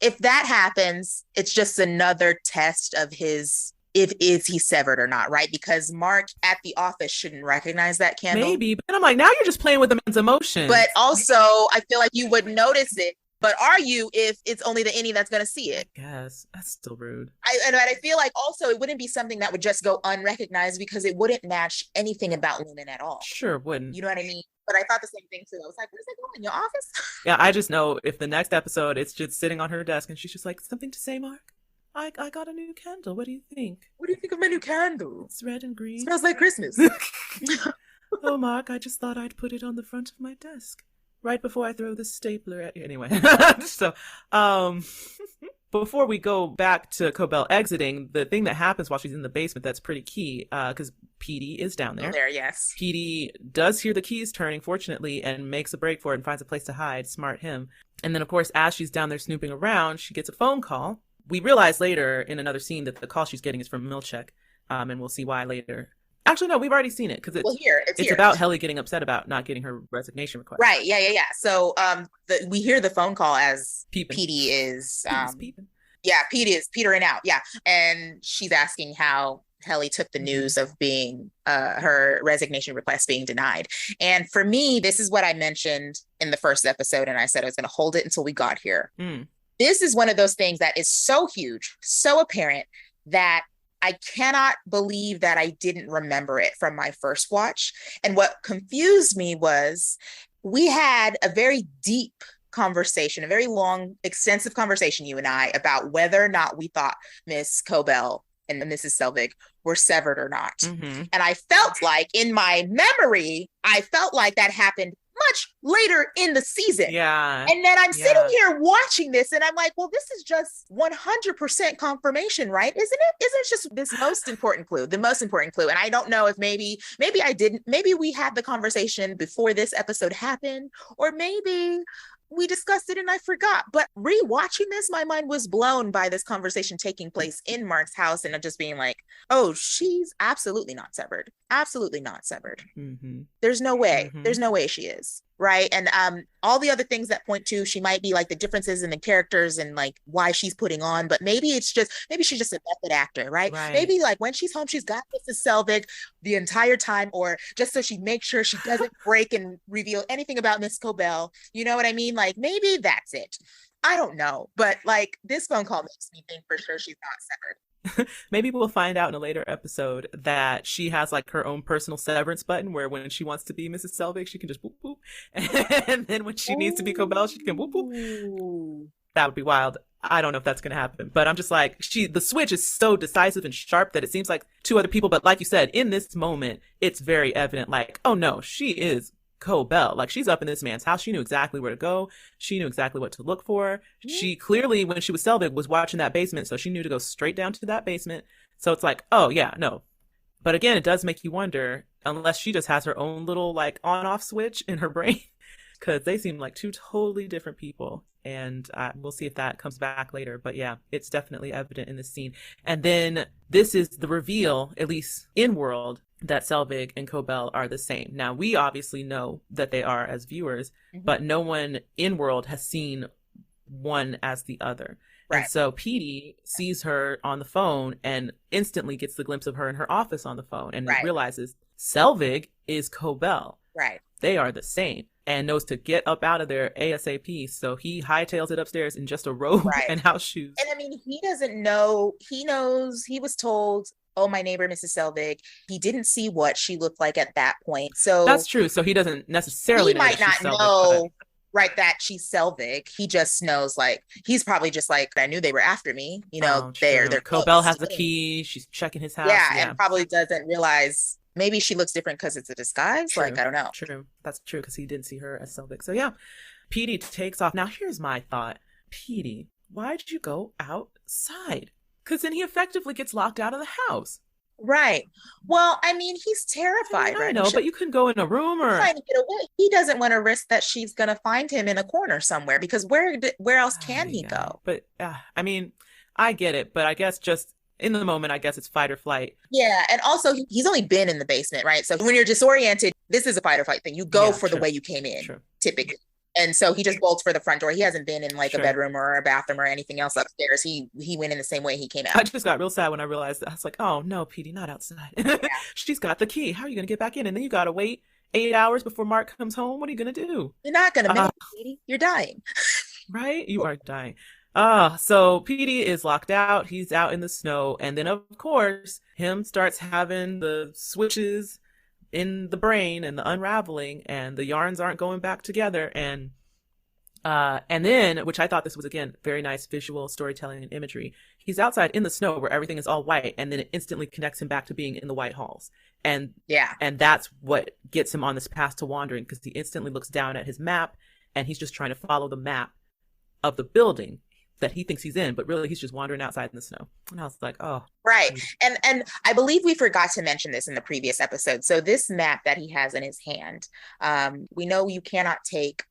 if that happens, it's just another test of is he severed or not, right? Because Mark at the office shouldn't recognize that candle. Maybe. But I'm like, now you're just playing with the man's emotions. But also, I feel like you would notice it. But are you if it's only the Innie that's going to see it? Yes, that's still rude. I feel like also it wouldn't be something that would just go unrecognized because it wouldn't match anything about Lumen at all. Sure wouldn't. You know what I mean? But I thought the same thing too. I was like, where's that going? In your office? Yeah, I just know if the next episode it's just sitting on her desk and she's just like, something to say, Mark? I got a new candle. What do you think? What do you think of my new candle? It's red and green. It smells like Christmas. Oh, Mark, I just thought I'd put it on the front of my desk right before I throw the stapler at you. Anyway, so, before we go back to Cobell exiting, the thing that happens while she's in the basement that's pretty key, because Petey is down there. There, yes. Petey does hear the keys turning, fortunately, and makes a break for it and finds a place to hide. Smart him. And then, of course, as she's down there snooping around, she gets a phone call. We realize later in another scene that the call she's getting is from Milchek, and we'll see why later. Actually, no, we've already seen it because it's about Helly getting upset about not getting her resignation request. Right. Yeah. So we hear the phone call as Petey is peeping. Yeah, Petey is petering out. Yeah. And she's asking how Helly took the news of being her resignation request being denied. And for me, this is what I mentioned in the first episode, and I said I was going to hold it until we got here. This is one of those things that is so huge, so apparent, that I cannot believe that I didn't remember it from my first watch. And what confused me was we had a very deep conversation, a very long, extensive conversation, you and I, about whether or not we thought Miss Cobell and Mrs. Selvig were severed or not. And I felt like in my memory, I felt like that happened much later in the season. Yeah. And then I'm sitting here watching this and I'm like, well, this is just 100% confirmation, right? Isn't it? Isn't it just this most important clue, the most important clue? And I don't know if maybe we had the conversation before this episode happened, or maybe we discussed it and I forgot. But rewatching this, my mind was blown by this conversation taking place in Mark's house and just being like, oh, she's absolutely not severed. Absolutely not severed. There's no way. There's no way she is. Right. And all the other things that point to she might be like the differences in the characters and like why she's putting on. But maybe she's just a method actor. Right. Maybe like when she's home, she's got Mrs. Selvig the entire time, or just so she makes sure she doesn't break and reveal anything about Miss Cobell. You know what I mean? Like maybe that's it. I don't know. But like this phone call makes me think for sure she's not severed. Maybe we'll find out in a later episode that she has like her own personal severance button where when she wants to be Mrs. Selvig, she can just boop boop. And then when she needs to be Cobell, she can boop boop. That would be wild. I don't know if that's going to happen, but I'm just like, the switch is so decisive and sharp that it seems like two other people. But like you said, in this moment, it's very evident like, oh no, she is Cobell. Like she's up in this man's house. She knew exactly where to go. She knew exactly what to look for. She clearly, when she was Selvig, was watching that basement. So she knew to go straight down to that basement. So it's like, oh yeah, no. But again, it does make you wonder, unless she just has her own little like on-off switch in her brain, because they seem like two totally different people. And we'll see if that comes back later. But yeah, it's definitely evident in this scene. And then this is the reveal, at least in world, that Selvig and Cobell are the same. Now, we obviously know that they are as viewers, but no one in world has seen one as the other. Right. And so Petey sees her on the phone and instantly gets the glimpse of her in her office on the phone and realizes Selvig is Cobell. Right. They are the same, and knows to get up out of there ASAP. So he hightails it upstairs in just a robe and house shoes. And I mean, he doesn't know. He knows. He was told, oh, my neighbor, Mrs. Selvig. He didn't see what she looked like at that point. So that's true. So he doesn't necessarily know might not know, right, that she's Selvig. He just knows, like, he's probably just like, I knew they were after me. You know, they're Cobell has the key. She's checking his house. Yeah, and probably doesn't realize maybe she looks different because it's a disguise. True. Like, I don't know. True. That's true, because he didn't see her as Selvig. So yeah, Petey takes off. Now here's my thought. Petey, why did you go outside? Because then he effectively gets locked out of the house. Right. Well, I mean, he's terrified, right? I know, but you can go in a room or trying to get away. He doesn't want to risk that she's going to find him in a corner somewhere, because where else can he go? But I mean, I get it, but I guess just in the moment, I guess it's fight or flight. Yeah, and also he's only been in the basement, right? So when you're disoriented, this is a fight or flight thing. You go for the way you came in, typically. And so he just bolts for the front door. He hasn't been in like a bedroom or a bathroom or anything else upstairs. He went in the same way he came out. I just got real sad when I realized that. I was like, oh no, Petey, not outside. She's got the key. How are you going to get back in? And then you got to wait 8 hours before Mark comes home. What are you going to do? You're not going to make it, Petey. You're dying. Right? You are dying. So Petey is locked out. He's out in the snow. And then, of course, him starts having the switches in the brain and the unraveling, and the yarns aren't going back together. And then, which I thought this was, again, very nice visual storytelling and imagery. He's outside in the snow where everything is all white, and then it instantly connects him back to being in the White Halls. And that's what gets him on this path to wandering, because he instantly looks down at his map and he's just trying to follow the map of the building. that he thinks he's in, but really he's just wandering outside in the snow. And I was like, oh. Right. And I believe we forgot to mention this in the previous episode. So this map that he has in his hand, we know you cannot take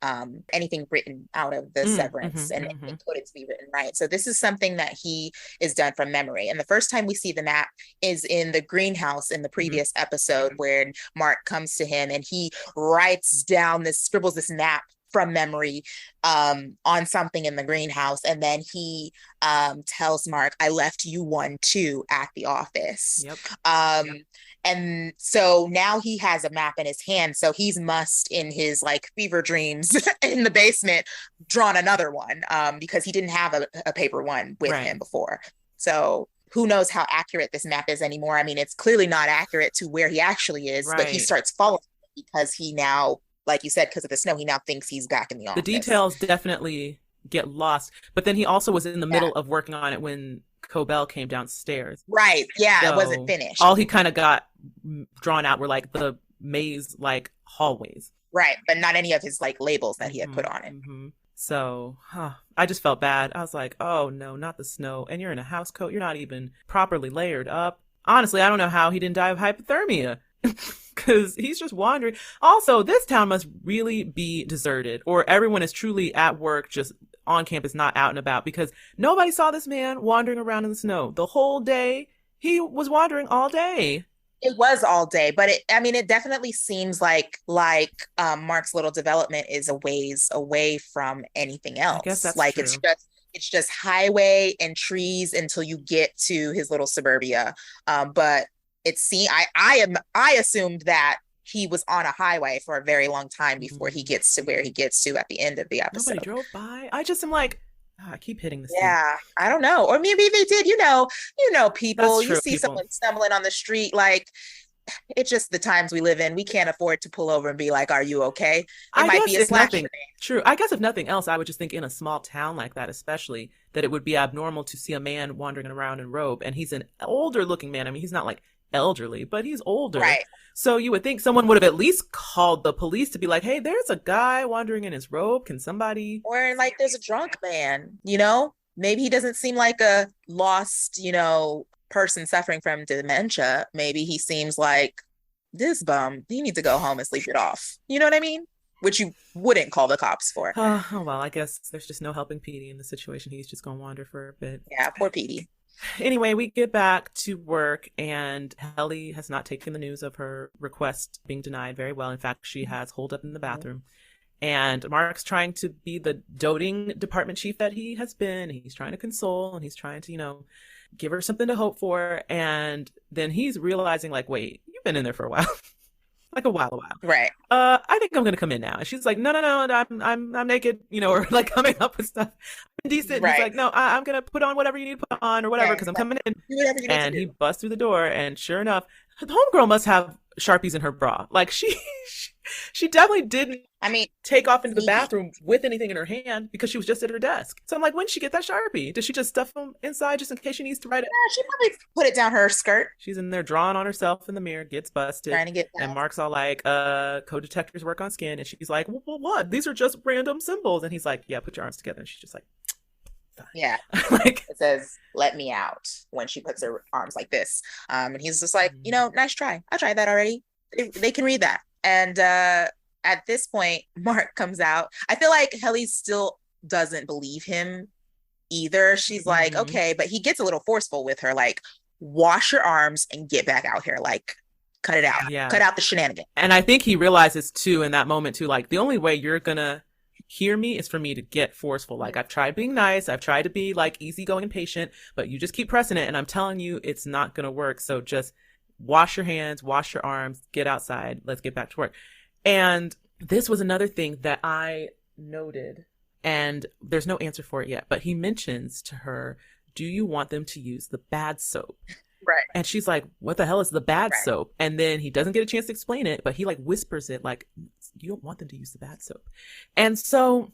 anything written out of the Severance and put it to be written, right? So this is something that he is done from memory. And the first time we see the map is in the greenhouse in the previous episode, where Mark comes to him and he scribbles this map from memory on something in the greenhouse, and then he tells Mark, I left you one too at the office. And so now he has a map in his hand, so he's in his like fever dreams in the basement drawn another one, because he didn't have a paper one with him before. So who knows how accurate this map is anymore. I mean, it's clearly not accurate to where he actually is, but he starts following it because he now, like you said, because of the snow, he now thinks he's back in the office. The details definitely get lost. But then he also was in the middle of working on it when Cobell came downstairs. Right. Yeah, so it wasn't finished. All he kind of got drawn out were like the maze like hallways. Right. But not any of his like labels that he had put on it. So I just felt bad. I was like, oh no, not the snow. And you're in a house coat. You're not even properly layered up. Honestly, I don't know how he didn't die of hypothermia. Because he's just wandering. Also, this town must really be deserted, or everyone is truly at work, just on campus, not out and about, because nobody saw this man wandering around in the snow the whole day. He was wandering all day. It was all day, but it definitely seems like Mark's little development is a ways away from anything else. I guess that's like true. It's just highway and trees until you get to his little suburbia. But I assumed that he was on a highway for a very long time before he gets to where he gets to at the end of the episode. Nobody drove by. I just am like, I keep hitting this. Yeah, thing. I don't know. Or maybe they did. You know, people. You see someone stumbling on the street, like it's just the times we live in. We can't afford to pull over and be like, "Are you okay?" It might be a slash. True. I guess if nothing else, I would just think in a small town like that, especially, that it would be abnormal to see a man wandering around in robe, and he's an older looking man. I mean, he's not like elderly, but he's older. Right. So you would think someone would have at least called the police to be like, hey, there's a guy wandering in his robe. Can somebody? Or like there's a drunk man, maybe he doesn't seem like a lost, person suffering from dementia. Maybe he seems like this bum. He needs to go home and sleep it off. You know what I mean? Which you wouldn't call the cops for. Oh, well, I guess there's just no helping Petey in the situation. He's just going to wander for a bit. Yeah, poor Petey. Anyway, we get back to work, and Helly has not taken the news of her request being denied very well. In fact, she has holed up in the bathroom. And Mark's trying to be the doting department chief that he has been. He's trying to console, and he's trying to, give her something to hope for. And then he's realizing, like, wait, you've been in there for a while. Like a while. Right. I think I'm gonna come in now. And she's like, no, I'm naked, or like coming up with stuff. I'm decent. Right. He's like, no, I'm gonna put on whatever you need to put on or whatever, because I'm coming in. And he busts through the door, and sure enough, the homegirl must have Sharpies in her bra. Like she definitely didn't take off into the bathroom with anything in her hand, because she was just at her desk. So I'm like, when did she get that Sharpie? Did she just stuff them inside just in case she needs to write it? Yeah, she probably put it down her skirt. She's in there drawing on herself in the mirror, gets busted. Trying to get that. And Mark's all like, code detectors work on skin. And she's like, well, what? These are just random symbols. And he's like, yeah, put your arms together. And she's just like, fine. Yeah. Like, it says, let me out, when she puts her arms like this. And he's just like, nice try. I tried that already. They can read that. And at this point, Mark comes out. I feel like Helly still doesn't believe him either. She's like, okay, but he gets a little forceful with her, like, wash your arms and get back out here. Like, cut it out. Yeah. Cut out the shenanigans. And I think he realizes too in that moment too, like, the only way you're gonna hear me is for me to get forceful. Like, I've tried being nice. I've tried to be like easygoing and patient, but you just keep pressing it. And I'm telling you, it's not gonna work. So just wash your hands, wash your arms, get outside. Let's get back to work. And this was another thing that I noted, and there's no answer for it yet, but he mentions to her, do you want them to use the bad soap? Right. And she's like, what the hell is the bad soap? And then he doesn't get a chance to explain it, but he like whispers it, like, you don't want them to use the bad soap. And so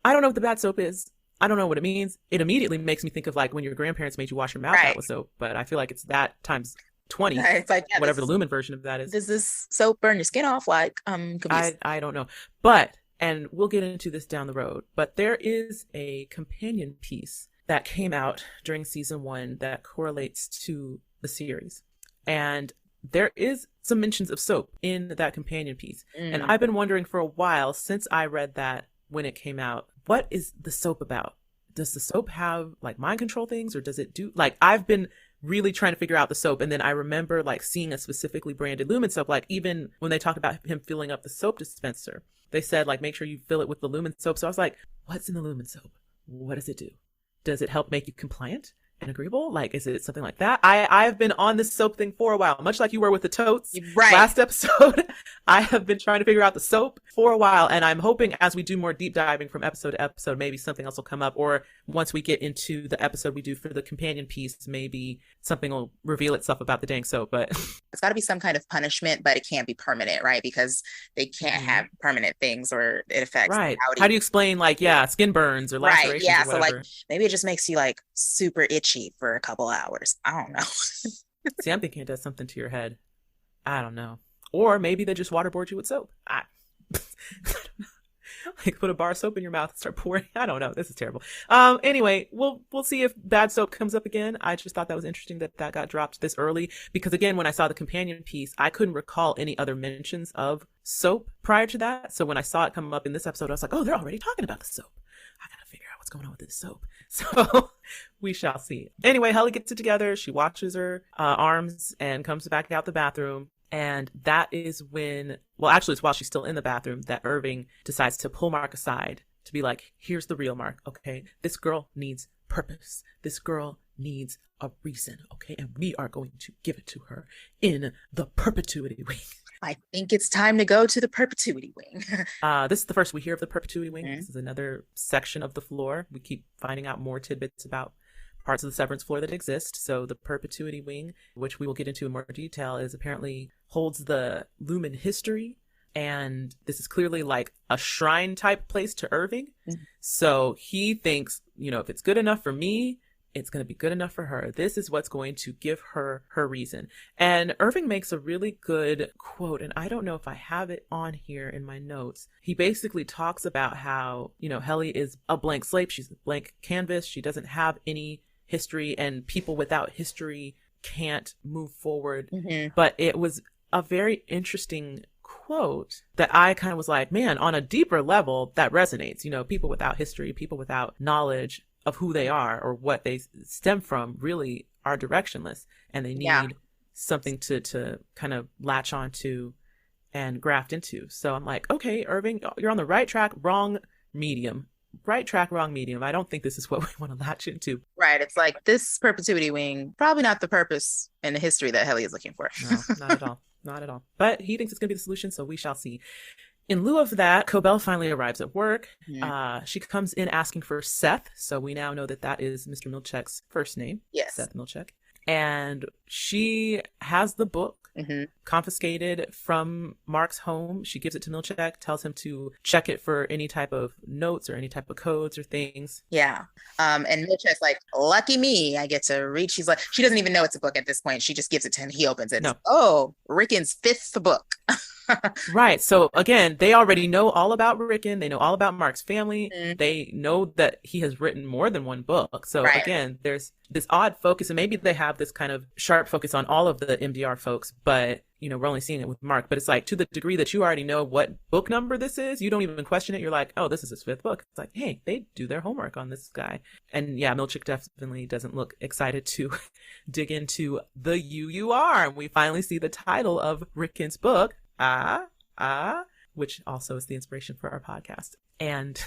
I don't know what the bad soap is. I don't know what it means. It immediately makes me think of like when your grandparents made you wash your mouth out with soap, but I feel like it's that times 20. It's like, whatever the Lumen version of that is. Does this soap burn your skin off? Like, I don't know. But, and we'll get into this down the road, but there is a companion piece that came out during season 1 that correlates to the series. And there is some mentions of soap in that companion piece. And I've been wondering for a while since I read that when it came out, what is the soap about? Does the soap have like mind control things, or does it do like, I've been really trying to figure out the soap. And then I remember like seeing a specifically branded Lumen soap, like even when they talked about him filling up the soap dispenser, they said like, make sure you fill it with the Lumen soap. So I was like, what's in the Lumen soap? What does it do? Does it help make you compliant and agreeable? Like, is it something like that? I've been on this soap thing for a while, much like you were with the totes last episode. I have been trying to figure out the soap for a while, and I'm hoping as we do more deep diving from episode to episode, maybe something else will come up, or once we get into the episode we do for the companion piece, maybe something will reveal itself about the dang soap. But it's got to be some kind of punishment, but it can't be permanent, right? Because they can't have permanent things, or it affects how do you explain like skin burns or lacerations or so whatever? like maybe it just makes you like super itchy for a couple hours. I don't know. See, I'm thinking it does something to your head. I don't know. Or maybe they just waterboard you with soap. I don't know. Like put a bar of soap in your mouth and start pouring. I don't know. This is terrible. Anyway, we'll see if bad soap comes up again. I just thought that was interesting that got dropped this early, because again, when I saw the companion piece, I couldn't recall any other mentions of soap prior to that. So when I saw it come up in this episode, I was like, oh, they're already talking about the soap. I gotta figure out what's going on with this soap. So we shall see. Anyway, Helly gets it together. She washes her arms and comes back out the bathroom. And that is when, well, actually, it's while she's still in the bathroom that Irving decides to pull Mark aside to be like, here's the real Mark, okay? This girl needs purpose. This girl needs a reason, okay? And we are going to give it to her in the Perpetuity Wing. I think it's time to go to the Perpetuity Wing. This is the first we hear of the Perpetuity Wing. This is another section of the floor. We keep finding out more tidbits about parts of the Severance floor that exist. So the Perpetuity Wing, which we will get into in more detail, is apparently holds the Lumen history. And this is clearly like a shrine type place to Irving. So he thinks, if it's good enough for me, it's going to be good enough for her. This is what's going to give her her reason. And Irving makes a really good quote, and I don't know if I have it on here in my notes. He basically talks about how, Helly is a blank slate. She's a blank canvas. She doesn't have any history, and people without history can't move forward. But it was a very interesting quote that I kind of was like, man, on a deeper level, that resonates. People without history, people without knowledge of who they are or what they stem from really are directionless, and they need something to kind of latch onto and graft into. So I'm like, okay, Irving, you're on the right track, wrong medium. Right track, wrong medium. I don't think this is what we want to latch into. Right. It's like this Perpetuity Wing, probably not the purpose and the history that Helly is looking for. No, not at all. Not at all. But he thinks it's going to be the solution, so we shall see. In lieu of that, Cobell finally arrives at work. She comes in asking for Seth. So we now know that is Mr. Milchek's first name. Yes. Seth Milchek. And she has the book confiscated from Mark's home. She gives it to Milchek, tells him to check it for any type of notes or any type of codes or things. Yeah. And Milchek's like, lucky me, I get to read. She's like, she doesn't even know it's a book at this point. She just gives it to him. He opens it. No. Oh, Rickon's 5th book. Right. So again, they already know all about Rickon. They know all about Mark's family. They know that he has written more than one book. So again, there's this odd focus, and maybe they have this kind of sharp focus on all of the MDR folks, but we're only seeing it with Mark. But it's like, to the degree that you already know what book number this is, you don't even question it. You're like, oh, this is his 5th book. It's like, hey, they do their homework on this guy. And yeah, Milchek definitely doesn't look excited to dig into the UUR. And we finally see the title of Rickon's book, which also is the inspiration for our podcast. And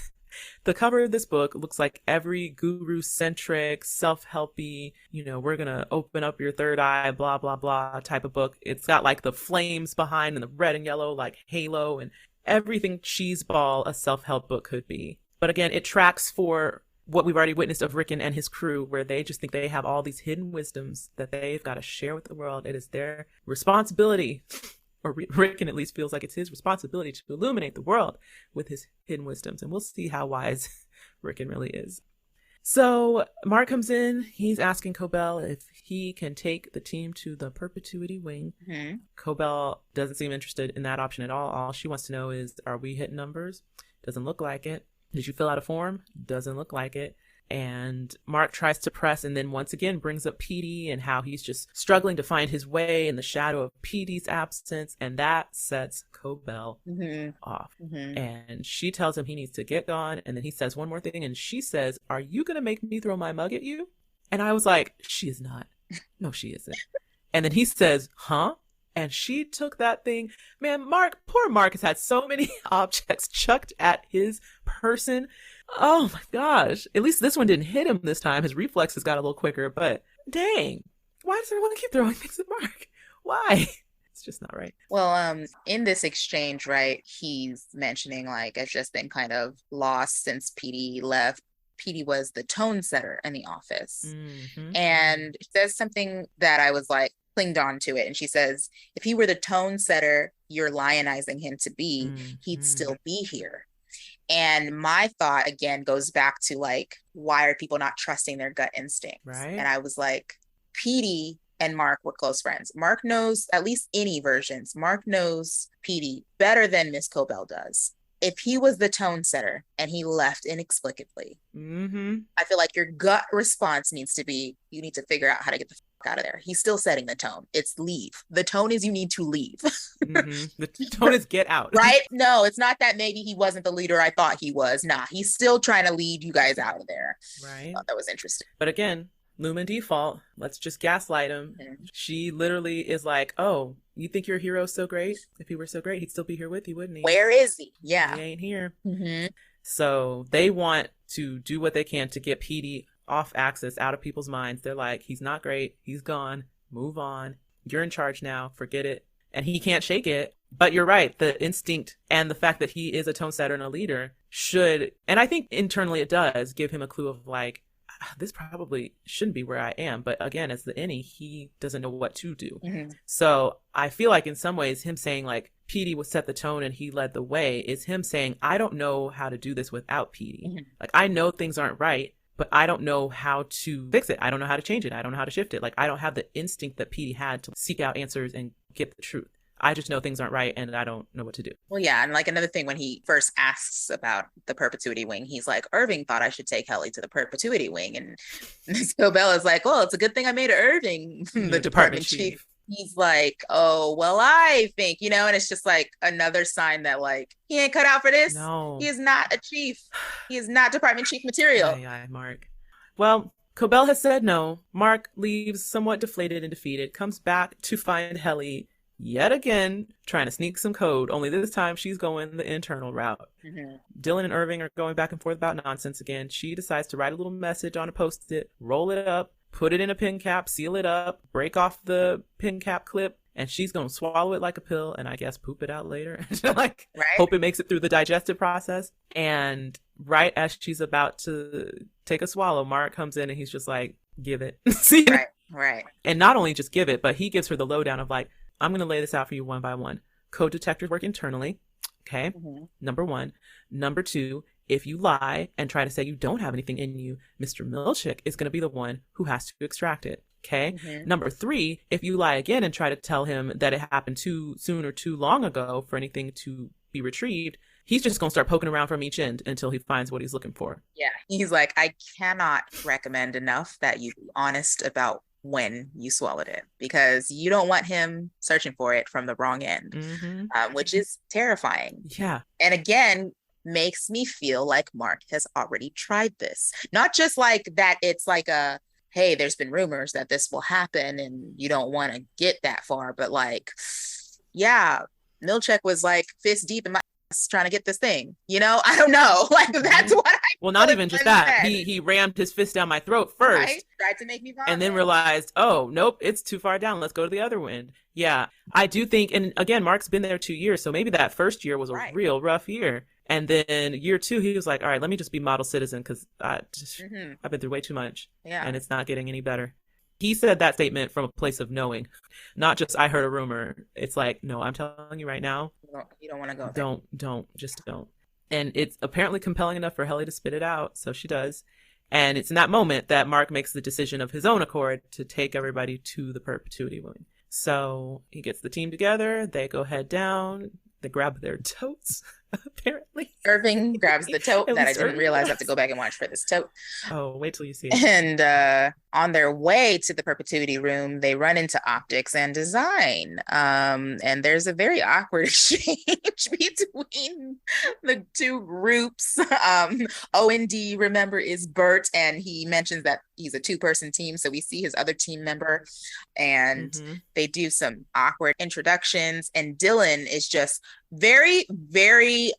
the cover of this book looks like every guru-centric, self-helpy, we're going to open up your third eye, blah, blah, blah type of book. It's got like the flames behind and the red and yellow, like halo, and everything cheeseball a self-help book could be. But again, it tracks for what we've already witnessed of Rickon and his crew, where they just think they have all these hidden wisdoms that they've got to share with the world. It is their responsibility, or Rickon at least feels like it's his responsibility, to illuminate the world with his hidden wisdoms. And we'll see how wise Rickon really is. So Mark comes in. He's asking Cobell if he can take the team to the Perpetuity Wing. Cobell doesn't seem interested in that option at all. All she wants to know is, are we hitting numbers? Doesn't look like it. Did you fill out a form? Doesn't look like it. And Mark tries to press and then once again brings up Petey and how he's just struggling to find his way in the shadow of Petey's absence. And that sets Cobell off. And she tells him he needs to get gone. And then he says one more thing. And she says, "Are you going to make me throw my mug at you?" And I was like, she is not. No, she isn't. And then he says, "Huh?" And she took that thing. Man, poor Mark has had so many objects chucked at his person. Oh my gosh. At least this one didn't hit him this time. His reflexes got a little quicker, but dang. Why does everyone keep throwing things at Mark? Why? It's just not right. Well, in this exchange, right, he's mentioning like I've just been kind of lost since Petey left. Petey was the tone setter in the office. And she says something that I was like, clinged on to it. And she says, if he were the tone setter you're lionizing him to be, he'd still be here. And my thought again goes back to like, why are people not trusting their gut instincts? Right. And I was like, Petey and Mark were close friends. Mark knows, at least Innie versions, Mark knows Petey better than Miss Cobell does. If he was the tone setter and he left inexplicably, I feel like your gut response needs to be, you need to figure out how to get the fuck out of there. He's still setting the tone. It's leave. The tone is you need to leave. The tone is get out. Right? No, it's not that maybe he wasn't the leader I thought he was. Nah, he's still trying to lead you guys out of there. Right. That was interesting. But again, Lumen default, let's just gaslight him. She literally is like, "Oh, you think your hero's so great? If he were so great, he'd still be here with you, wouldn't he? Where is he? Yeah. He ain't here." So they want to do what they can to get Petey off axis, out of people's minds. They're like, he's not great. He's gone. Move on. You're in charge now. Forget it. And he can't shake it. But you're right. The instinct and the fact that he is a tone setter and a leader should, and I think internally it does give him a clue of like, this probably shouldn't be where I am. But again, as the Innie, he doesn't know what to do. So I feel like in some ways him saying like Petey would set the tone and he led the way is him saying, I don't know how to do this without Petey. Like I know things aren't right, but I don't know how to fix it. I don't know how to change it. I don't know how to shift it. Like I don't have the instinct that Petey had to seek out answers and get the truth. I just know things aren't right and I don't know what to do. Well, yeah. And like another thing, when he first asks about the Perpetuity Wing, he's like, Irving thought I should take Helly to the Perpetuity Wing. And Miss Cobell is like, well, it's a good thing I made Irving the department chief. He's like, oh, well, I think, you know, and it's just like another sign that like, he ain't cut out for this. No. He is not a chief. He is not department chief material. Yeah, Mark. Well, Cobell has said no. Mark leaves somewhat deflated and defeated, comes back to find Helly yet again trying to sneak some code, only this time she's going the internal route. Dylan and Irving are going back and forth about nonsense again. She decides to write a little message on a post-it, roll it up, put it in a pin cap, seal it up, break off the pin cap clip, and she's going to swallow it like a pill and I guess poop it out later. Like, hope it makes it through the digestive process. And right as she's about to take a swallow, Mark comes in and he's just like, give it. See? Right. And not only just give it, but he gives her the lowdown of like, I'm going to lay this out for you one by one. Code detectors work internally. Okay. Number one. Number two, if you lie and try to say you don't have anything in you, Mr. Milchick is going to be the one who has to extract it. Okay. Number three, if you lie again and try to tell him that it happened too soon or too long ago for anything to be retrieved, he's just going to start poking around from each end until he finds what he's looking for. Yeah. He's like, I cannot recommend enough that you be honest about when you swallowed it, because you don't want him searching for it from the wrong end, which is terrifying. Yeah. And again, makes me feel like Mark has already tried this. Not just like that it's like a, hey, there's been rumors that this will happen and you don't want to get that far, but like, yeah, Milchick was like fist deep in my ass trying to get this thing, you know? I don't know. Like that's what I Well, not even just that. He rammed his fist down my throat first. Right? Tried to make me vomit. And then realized, oh, nope, it's too far down. Let's go to the other end. Yeah, I do think, and again, Mark's been there 2 years, so maybe that first year was a real rough year. And then year two, he was like, all right, let me just be model citizen because I've been through way too much. Yeah. And it's not getting any better. He said that statement from a place of knowing, not just I heard a rumor. It's like, no, I'm telling you right now. You don't want to go there. Don't. And it's apparently compelling enough for Helly to spit it out. So she does. And it's in that moment that Mark makes the decision of his own accord to take everybody to the Perpetuity Wing. So he gets the team together. They go head down. They grab their totes. apparently. Irving grabs the tote At that I least didn't Irving realize I have to does. go back and watch for this tote. Oh, wait till you see it. And on their way to the Perpetuity Room, they run into Optics and Design. And there's a very awkward exchange between the two groups. O&D, remember, is Bert, and he mentions that he's a two-person team. So we see his other team member, and they do some awkward introductions. And Dylan is just very, very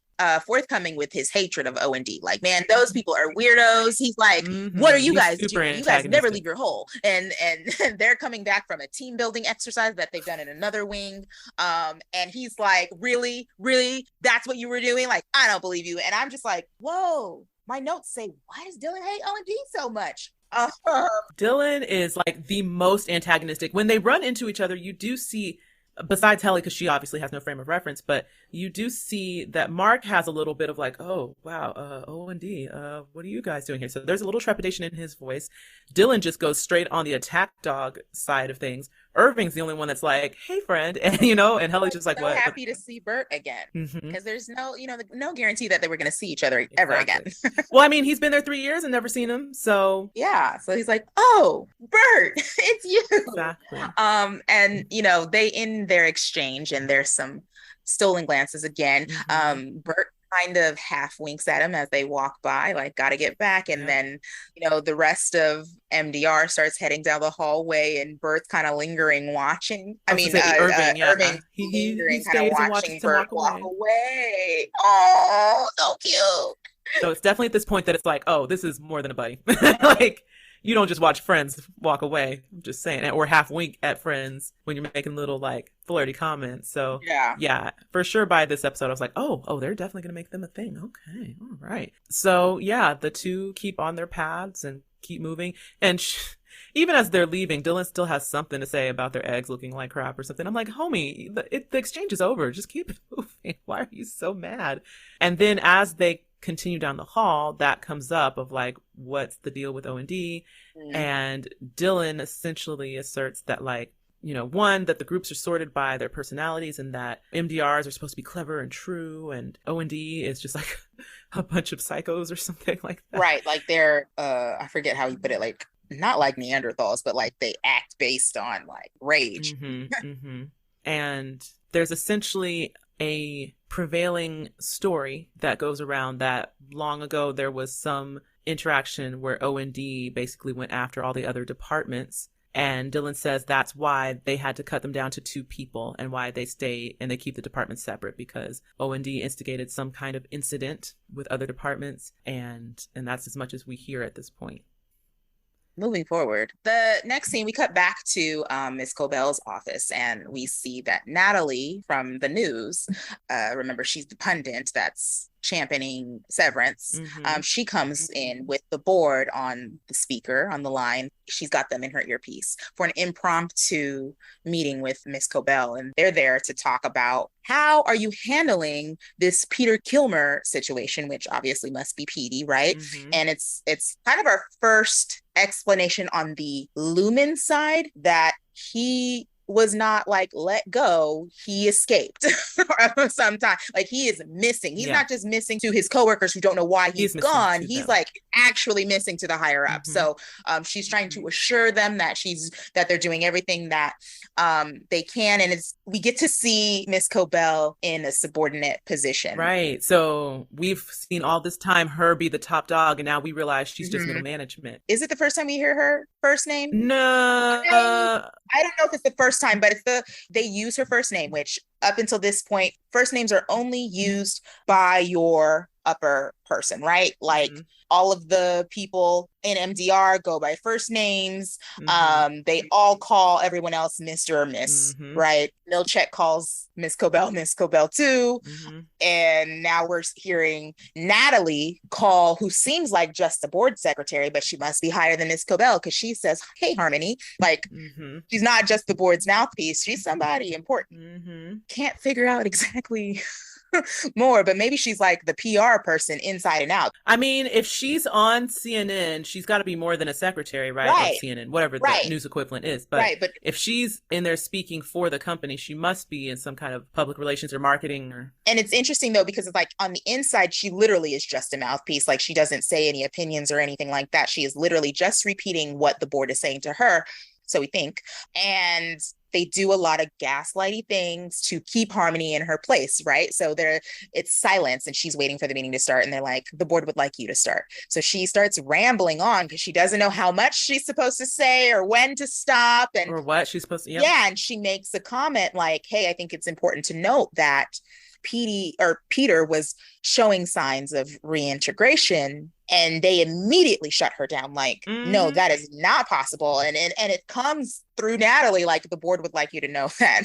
forthcoming with his hatred of O&D. Like, man, those people are weirdos. He's like, what are you He's guys super doing? You guys never antagonistic. leave your hole. And they're coming back from a team building exercise that they've done in another wing. And he's like, really, that's what you were doing? Like, I don't believe you. And I'm just like, whoa. My notes say, why does Dylan hate O&D so much? Dylan is like the most antagonistic. When they run into each other, you do see, besides Helly, because she obviously has no frame of reference, but you do see that Mark has a little bit of like, oh, wow, O&D, what are you guys doing here? So there's a little trepidation in his voice. Dylan just goes straight on the attack dog side of things. Irving's the only one that's like, hey, friend. And, and Helly's just like, so what? happy to see Bert again. Because there's no guarantee that they were going to see each other ever again. Well, I mean, he's been there 3 years and never seen him. So yeah. So he's like, oh, Bert, it's you. Exactly. And, they in their exchange, and there's some stolen glances again. Bert kind of half winks at him as they walk by, like, gotta get back. And then, the rest of MDR starts heading down the hallway, and Bert's kind of lingering, watching. Irving lingering, kind of watching Bert walk away. Oh, so cute. So it's definitely at this point that it's like, oh, this is more than a buddy. Like, you don't just watch friends walk away. I'm just saying, or half wink at friends when you're making little like flirty comments. So yeah, for sure. By this episode, I was like, oh, they're definitely gonna make them a thing. Okay, all right. So yeah, the two keep on their paths and keep moving. And even as they're leaving, Dylan still has something to say about their eggs looking like crap or something. I'm like, homie, the exchange is over. Just keep it moving. Why are you so mad? And then as they continue down the hall, that comes up of like, what's the deal with O&D? And Dylan essentially asserts that like, one, that the groups are sorted by their personalities, and that MDRs are supposed to be clever and true, and O&D is just like a bunch of psychos or something like that. Right. Like they're, I forget how you put it, like, not like Neanderthals, but like they act based on like rage. And there's essentially a prevailing story that goes around that long ago there was some interaction where O&D basically went after all the other departments, and Dylan says that's why they had to cut them down to 2 people, and why they stay and they keep the departments separate, because O&D instigated some kind of incident with other departments, and that's as much as we hear at this point. Moving forward, the next scene, we cut back to Miss Cobell's office, and we see that Natalie from the news, remember, she's the pundit that's championing Severance. She comes in with the board on the speaker on the line. She's got them in her earpiece for an impromptu meeting with Miss Cobell, and they're there to talk about how are you handling this Peter Kilmer situation, which obviously must be Petey, right? And it's kind of our first explanation on the Lumen side that he was not like let go, he escaped sometime. Like, he is missing. He's not just missing to his coworkers who don't know why he's gone. He's like actually missing to the higher up. So she's trying to assure them that they're doing everything that they can, and we get to see Miss Cobell in a subordinate position. Right. So we've seen all this time her be the top dog, and now we realize she's just middle management. Is it the first time you hear her first name? No. I don't know if it's the first time, but they use her first name, which up until this point, first names are only used by your upper person, right? Like all of the people in MDR go by first names. They all call everyone else Mr. or Miss, right? Milchek calls Miss Cobell too. And now we're hearing Natalie call, who seems like just a board secretary, but she must be higher than Miss Cobell, because she says, hey, Harmony. Like, she's not just the board's mouthpiece. She's somebody important. Can't figure out exactly more, but maybe she's like the PR person inside and out. I mean, if she's on CNN, she's got to be more than a secretary, right? Of Right. CNN, whatever the Right. news equivalent is. But Right. But if she's in there speaking for the company, she must be in some kind of public relations or marketing or. and it's interesting though, because it's like on the inside, she literally is just a mouthpiece. Like she doesn't say any opinions or anything like that. She is literally just repeating what the board is saying to her. So we think. And they do a lot of gaslighty things to keep Harmony in her place, right? So it's silence and she's waiting for the meeting to start. And they're like, the board would like you to start. So she starts rambling on because she doesn't know how much she's supposed to say or when to stop. And or what she's supposed to. Yep. Yeah. And she makes a comment like, hey, I think it's important to note that Peter was showing signs of reintegration, and they immediately shut her down. Like, no, that is not possible. And it comes through Natalie, like the board would like you to know that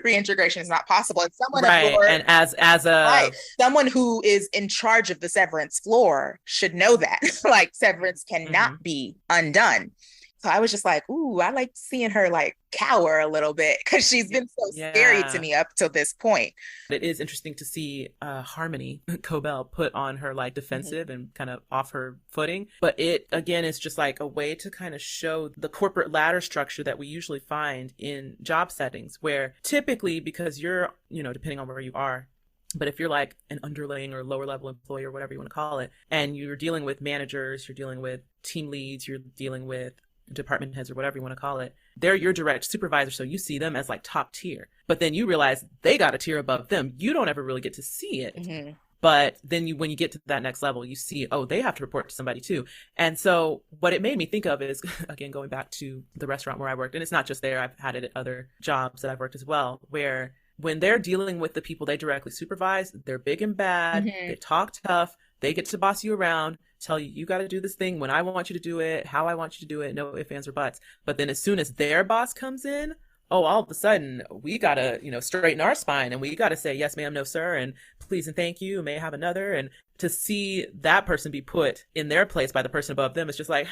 reintegration is not possible. And someone right, floor, and as a right, someone who is in charge of the Severance floor should know that. Like Severance cannot be undone. So I was just like, ooh, I like seeing her like cower a little bit because she's been so scary to me up till this point. It is interesting to see Harmony Cobell put on her like defensive and kind of off her footing. But it, again, is just like a way to kind of show the corporate ladder structure that we usually find in job settings where typically, because you're, depending on where you are, but if you're like an underling or lower level employee or whatever you want to call it, and you're dealing with managers, you're dealing with team leads, you're dealing with department heads or whatever you want to call it, they're your direct supervisor, so you see them as like top tier. But then you realize they got a tier above them. You don't ever really get to see it. But then when you get to that next level, you see, oh, they have to report to somebody too. And so what it made me think of is, again, going back to the restaurant where I worked, and it's not just there, I've had it at other jobs that I've worked as well, where when they're dealing with the people they directly supervise, they're big and bad, they talk tough, they get to boss you around, tell you, you got to do this thing when I want you to do it, how I want you to do it, no ifs, ands, or buts. But then as soon as their boss comes in, oh, all of a sudden, we got to, straighten our spine and we got to say, yes, ma'am, no, sir, and please and thank you, may I have another? And to see that person be put in their place by the person above them, it's just like,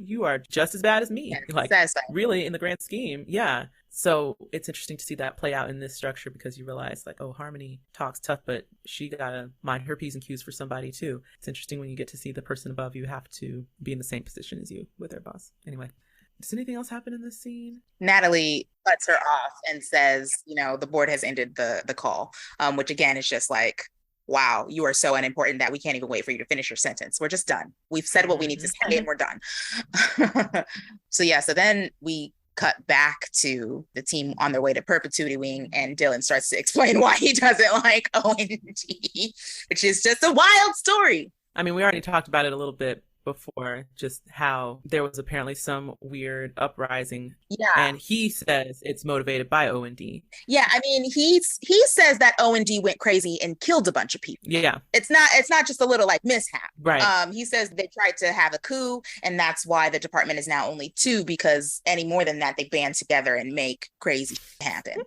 you are just as bad as me. Yeah, like, really, in the grand scheme, yeah. So it's interesting to see that play out in this structure because you realize like, oh, Harmony talks tough, but she got to mind her P's and Q's for somebody too. It's interesting when you get to see the person above you have to be in the same position as you with their boss. Anyway, does anything else happen in this scene? Natalie cuts her off and says, the board has ended the call, which again is just like, wow, you are so unimportant that we can't even wait for you to finish your sentence. We're just done. We've said what we need to say and we're done. So then we cut back to the team on their way to Perpetuity Wing, and Dylan starts to explain why he doesn't like OND, which is just a wild story. I mean, we already talked about it a little bit before, just how there was apparently some weird uprising. Yeah. And he says it's motivated by OND. Yeah, I mean, he says that OND went crazy and killed a bunch of people. Yeah. It's not just a little like mishap. Right. He says they tried to have a coup, and that's why the department is now only 2, because any more than that, they band together and make crazy happen.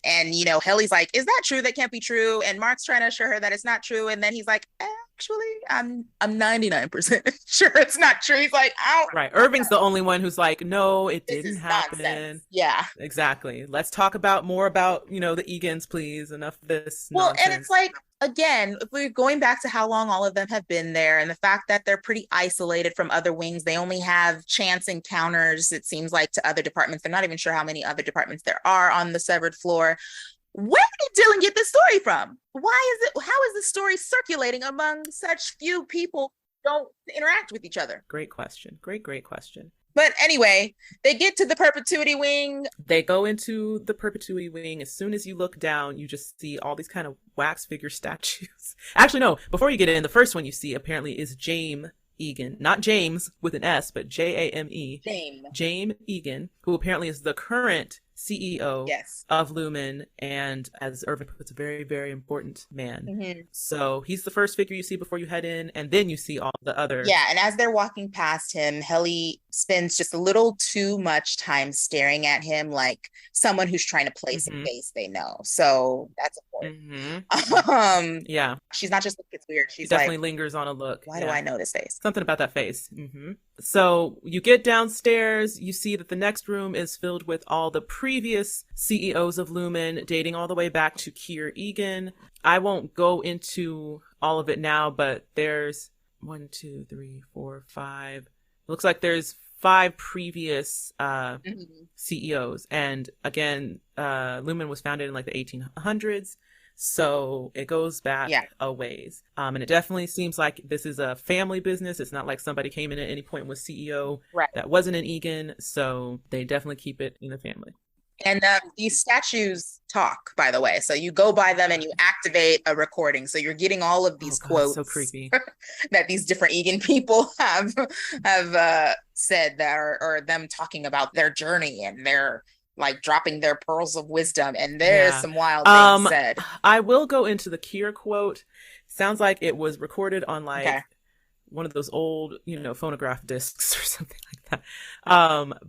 And, Helly's like, is that true? That can't be true. And Mark's trying to assure her that it's not true. And then he's like, actually, I'm 99% sure it's not true. He's like, right. Irving's the only one who's like, no, it didn't happen. Nonsense. Yeah. Exactly. Let's talk more about, the Egans, please. Enough of this nonsense. And it's like, again, if we're going back to how long all of them have been there and the fact that they're pretty isolated from other wings, they only have chance encounters, it seems like, to other departments. They're not even sure how many other departments there are on the severed floor. Where did Dylan get this story from? How is this story circulating among such few people who don't interact with each other? Great question. Great question. But anyway, they get to the Perpetuity Wing. They go into the Perpetuity Wing. As soon as you look down, you just see all these kind of wax figure statues. Actually, no, before you get in, the first one you see apparently is James Egan. Not James with an S, but Jame. James Egan, who apparently is the current CEO of Lumen, and as Irvin puts, a very, very important man. So he's the first figure you see before you head in, and then you see all the other. Yeah, and as they're walking past him, Helly spends just a little too much time staring at him like someone who's trying to place a face they know. So that's important. Yeah. She's not just looking it's weird. She She's definitely like, lingers on a look. why do I know this face? Something about that face. So you get downstairs, you see that the next room is filled with all the previous CEOs of Lumen, dating all the way back to Keir Egan. I won't go into all of it now, but there's 1, 2, 3, 4, 5. Looks like there's 5 previous CEOs. And again, Lumen was founded in like the 1800s. So it goes back a ways. And it definitely seems like this is a family business. It's not like somebody came in at any point and was CEO that wasn't an Egan. So they definitely keep it in the family. And these statues talk, by the way. So you go by them and you activate a recording. So you're getting all of these quotes so creepy. that these different Egan people have said that or them talking about their journey and their like dropping their pearls of wisdom. And there's some wild things said. I will go into the Keir quote. Sounds like it was recorded on like one of those old, phonograph discs or something like that.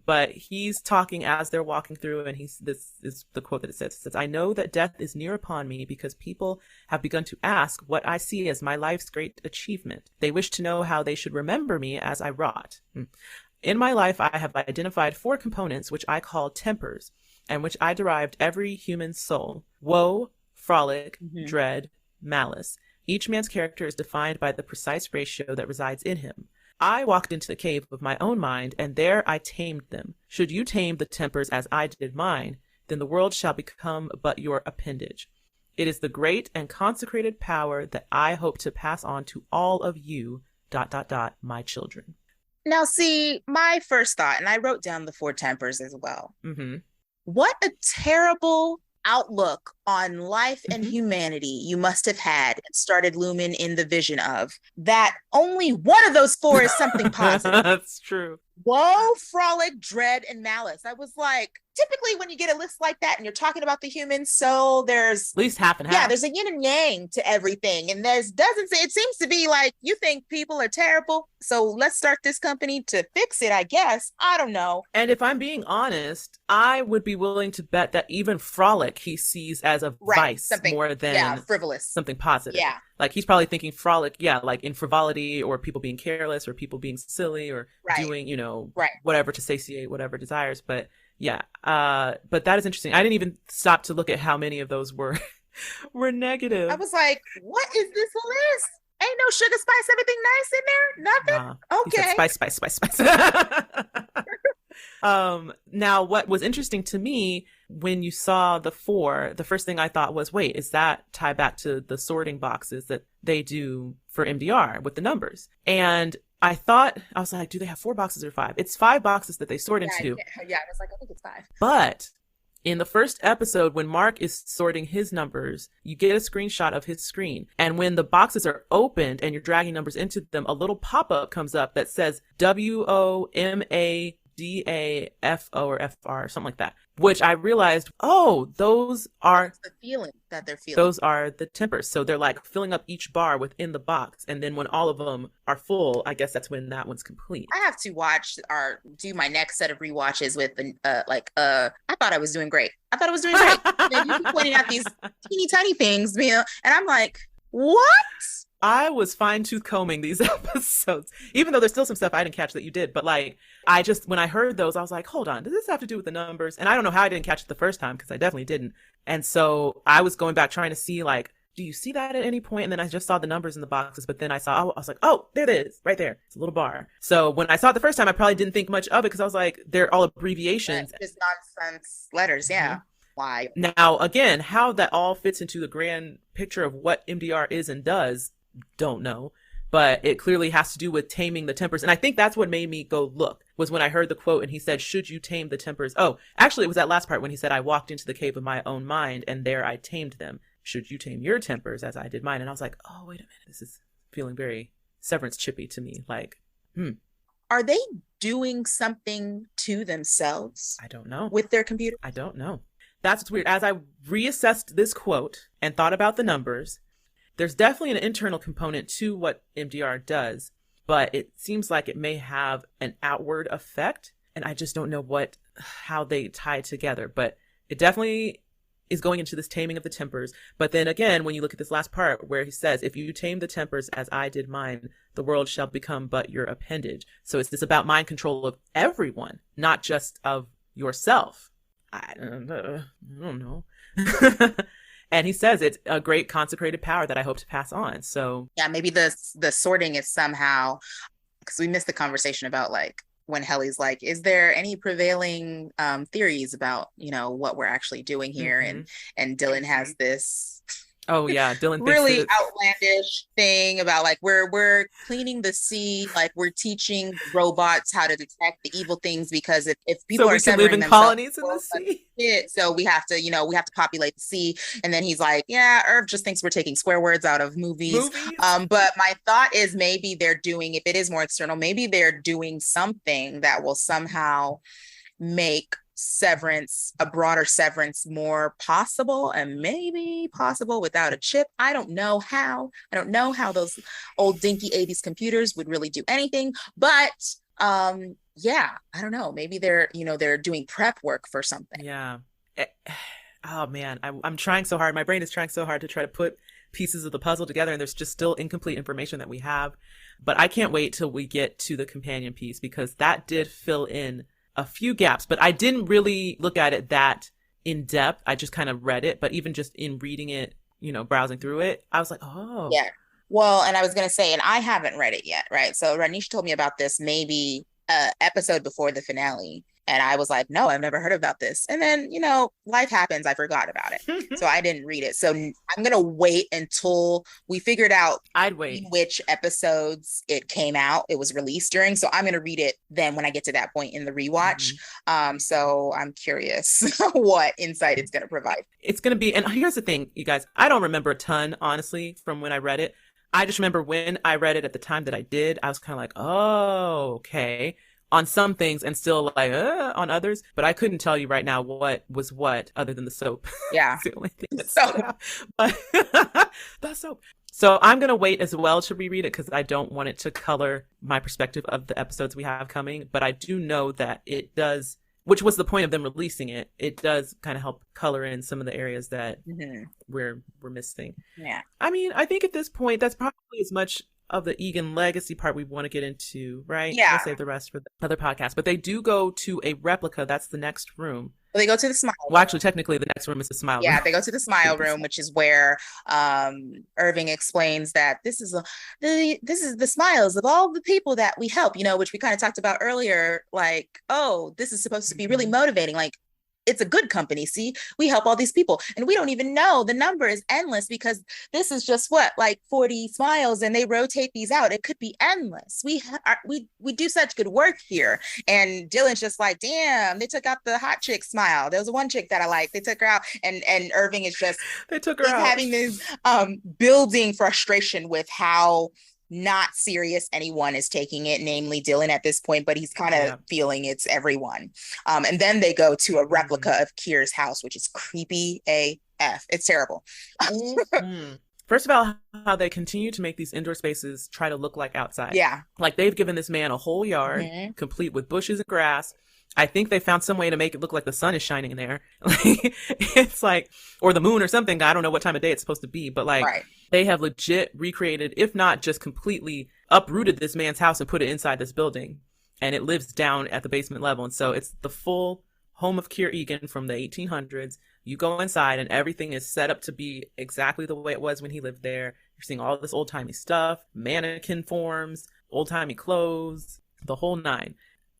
But he's talking as they're walking through, and this is the quote that it says. It says, "I know that death is near upon me because people have begun to ask what I see as my life's great achievement. They wish to know how they should remember me as I rot. In my life, I have identified 4 components, which I call tempers, and which I derived every human soul: woe, frolic, dread, malice. Each man's character is defined by the precise ratio that resides in him. I walked into the cave of my own mind, and there I tamed them. Should you tame the tempers as I did mine, then the world shall become but your appendage. It is the great and consecrated power that I hope to pass on to all of you, ... my children." Now, see, my first thought, and I wrote down the 4 tempers as well. What a terrible outlook on life and humanity you must have had and started Lumen in the vision of that only one of those 4 is something positive. That's true. Woe, frolic, dread, and malice. I was like, typically when you get a list like that and you're talking about the human soul, there's at least half and half. Yeah, there's a yin and yang to everything. And it seems to be like, you think people are terrible, so let's start this company to fix it, I guess. I don't know. And if I'm being honest, I would be willing to bet that even frolic he sees as a vice more than frivolous, something positive. Yeah. Like he's probably thinking frolic, like in frivolity or people being careless or people being silly or doing, whatever to satiate whatever desires. But but that is interesting. I didn't even stop to look at how many of those were negative. I was like, what is this list? Ain't no sugar, spice, everything nice in there? Nothing? Okay. Spice. Now, what was interesting to me when you saw the 4, the first thing I thought was, wait, is that tie back to the sorting boxes that they do for MDR with the numbers? And I was like, do they have 4 boxes or 5? It's 5 boxes that they sort into. Yeah, I was like, I think it's 5. But in the first episode, when Mark is sorting his numbers, you get a screenshot of his screen. And when the boxes are opened and you're dragging numbers into them, a little pop-up comes up that says WOMADAFO or FR, or something like that, which I realized, those are the feeling that they're feeling. Those are the tempers. So they're like filling up each bar within the box. And then when all of them are full, I guess that's when that one's complete. I have to do my next set of rewatches with I thought I was doing great. And you keep pointing out these teeny tiny things, and I'm like, what? I was fine-tooth combing these episodes, even though there's still some stuff I didn't catch that you did. But when I heard those, I was like, hold on, does this have to do with the numbers? And I don't know how I didn't catch it the first time, because I definitely didn't. And so I was going back trying to see, do you see that at any point? And then I just saw the numbers in the boxes, but then I was like, oh, there it is, right there. It's a little bar. So when I saw it the first time, I probably didn't think much of it, because I was like, they're all abbreviations. Just nonsense letters, yeah. Why? Now, again, how that all fits into the grand picture of what MDR is and does, don't know, but it clearly has to do with taming the tempers. And I think that's what made me go look, was when I heard the quote and he said, should you tame the tempers? Oh, actually it was that last part when he said, I walked into the cave of my own mind and there I tamed them. Should you tame your tempers as I did mine? And I was like, oh, wait a minute. This is feeling very Severance chippy to me. Are they doing something to themselves? I don't know. With their computer? I don't know. That's what's weird. As I reassessed this quote and thought about the numbers, there's definitely an internal component to what MDR does, but it seems like it may have an outward effect, and I just don't know how they tie together. But it definitely is going into this taming of the tempers. But then again, when you look at this last part where he says, if you tame the tempers as I did mine, the world shall become but your appendage. So it's this about mind control of everyone, not just of yourself. I don't know. And he says it's a great consecrated power that I hope to pass on. So yeah, maybe the sorting is somehow, because we missed the conversation about like when Helly's like, is there any prevailing theories about, you know, what we're actually doing here? And Dylan has this oh yeah, Dylan really outlandish thing about like we're cleaning the sea, like we're teaching robots how to detect the evil things, because if people are severing live in colonies in the sea, so we have to, you know, we have to populate the sea. And then he's like, yeah, Irv just thinks we're taking swear words out of movies. But my thought is maybe they're doing, if it is more external, maybe they're doing something that will somehow make Severance, a broader Severance, more possible, and maybe possible without a chip. I don't know how those old dinky 80s computers would really do anything, but yeah, I don't know, maybe they're, you know, they're doing prep work for something. Yeah. Oh man, I'm trying so hard, my brain is trying so hard to try to put pieces of the puzzle together, and there's just still incomplete information that we have. But I can't wait till we get to the companion piece, because that did fill in a few gaps, but I didn't really look at it that in depth. I just kind of read it, but even just in reading it, you know, browsing through it, I was like, oh. Yeah. Well, and I was going to say, and I haven't read it yet, right? So Rodnesha told me about this maybe episode before the finale. And I was like, no, I've never heard about this. And then, you know, life happens. I forgot about it. So I didn't read it. So I'm going to wait until we figured out which episodes it came out, it was released during. So I'm going to read it then when I get to that point in the rewatch. So I'm curious what insight it's going to provide. It's going to be, and here's the thing, you guys, I don't remember a ton, honestly, from when I read it. I just remember when I read it at the time that I did, I was kind of like, oh, okay. On some things, and still like on others, but I couldn't tell you right now what was what other than the soap. Yeah. The only thing that's soap. But the soap. So I'm going to wait as well to reread it, because I don't want it to color my perspective of the episodes we have coming. But I do know that it does, which was the point of them releasing it, it does kind of help color in some of the areas that we're missing. Yeah. I mean, I think at this point, that's probably as much of the Egan legacy part we want to get into, right? Yeah. We'll save the rest for the other podcast. But they do go to a replica. That's the next room. Well, they go to the smile room. Well, actually, technically, the next room is the smile room. Yeah, they go to the smile room, which is where Irving explains that this is the smiles of all the people that we help, you know, which we kind of talked about earlier. Like, oh, this is supposed to be really motivating. Like, it's a good company. See, we help all these people, and we don't even know the number is endless, because this is just what, like 40 smiles, and they rotate these out. It could be endless. We do such good work here. And Dylan's just like, damn, they took out the hot chick smile. There was one chick that I liked. They took her out, and Irving is just they took her out, having this building frustration with how not serious anyone is taking it, namely Dylan at this point, but he's kind of feeling it's everyone. And then they go to a replica of Kier's house, which is creepy AF. It's terrible. First of all, how they continue to make these indoor spaces try to look like outside. Yeah. Like they've given this man a whole yard complete with bushes and grass. I think they found some way to make it look like the sun is shining in there. It's like, or the moon or something. I don't know what time of day it's supposed to be, but like they have legit recreated, if not just completely uprooted this man's house and put it inside this building. And it lives down at the basement level. And so it's the full home of Kier Egan from the 1800s. You go inside and everything is set up to be exactly the way it was when he lived there. You're seeing all this old timey stuff, mannequin forms, old timey clothes, the whole nine.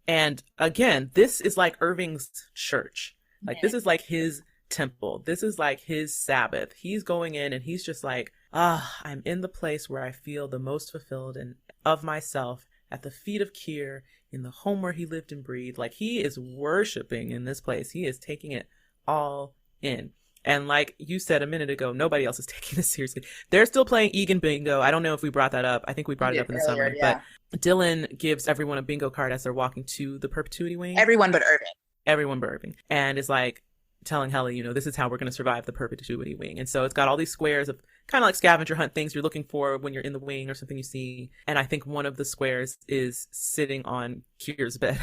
And again, this is like Irving's church. Like this is like his temple. This is like his Sabbath. He's going in and he's just like, I'm in the place where I feel the most fulfilled and of myself, at the feet of Kier, in the home where he lived and breathed. Like he is worshiping in this place. He is taking it all in. And like you said a minute ago, nobody else is taking this seriously. They're still playing Egan Bingo. I don't know if we brought that up. I think we brought it up in the summer. Yeah. But Dylan gives everyone a bingo card as they're walking to the Perpetuity Wing. Everyone but Irving. Everyone but Irving. And it's like telling Helly, you know, this is how we're going to survive the Perpetuity Wing. And so it's got all these squares of kind of like scavenger hunt things you're looking for when you're in the wing or something you see. And I think one of the squares is sitting on Kier's bed.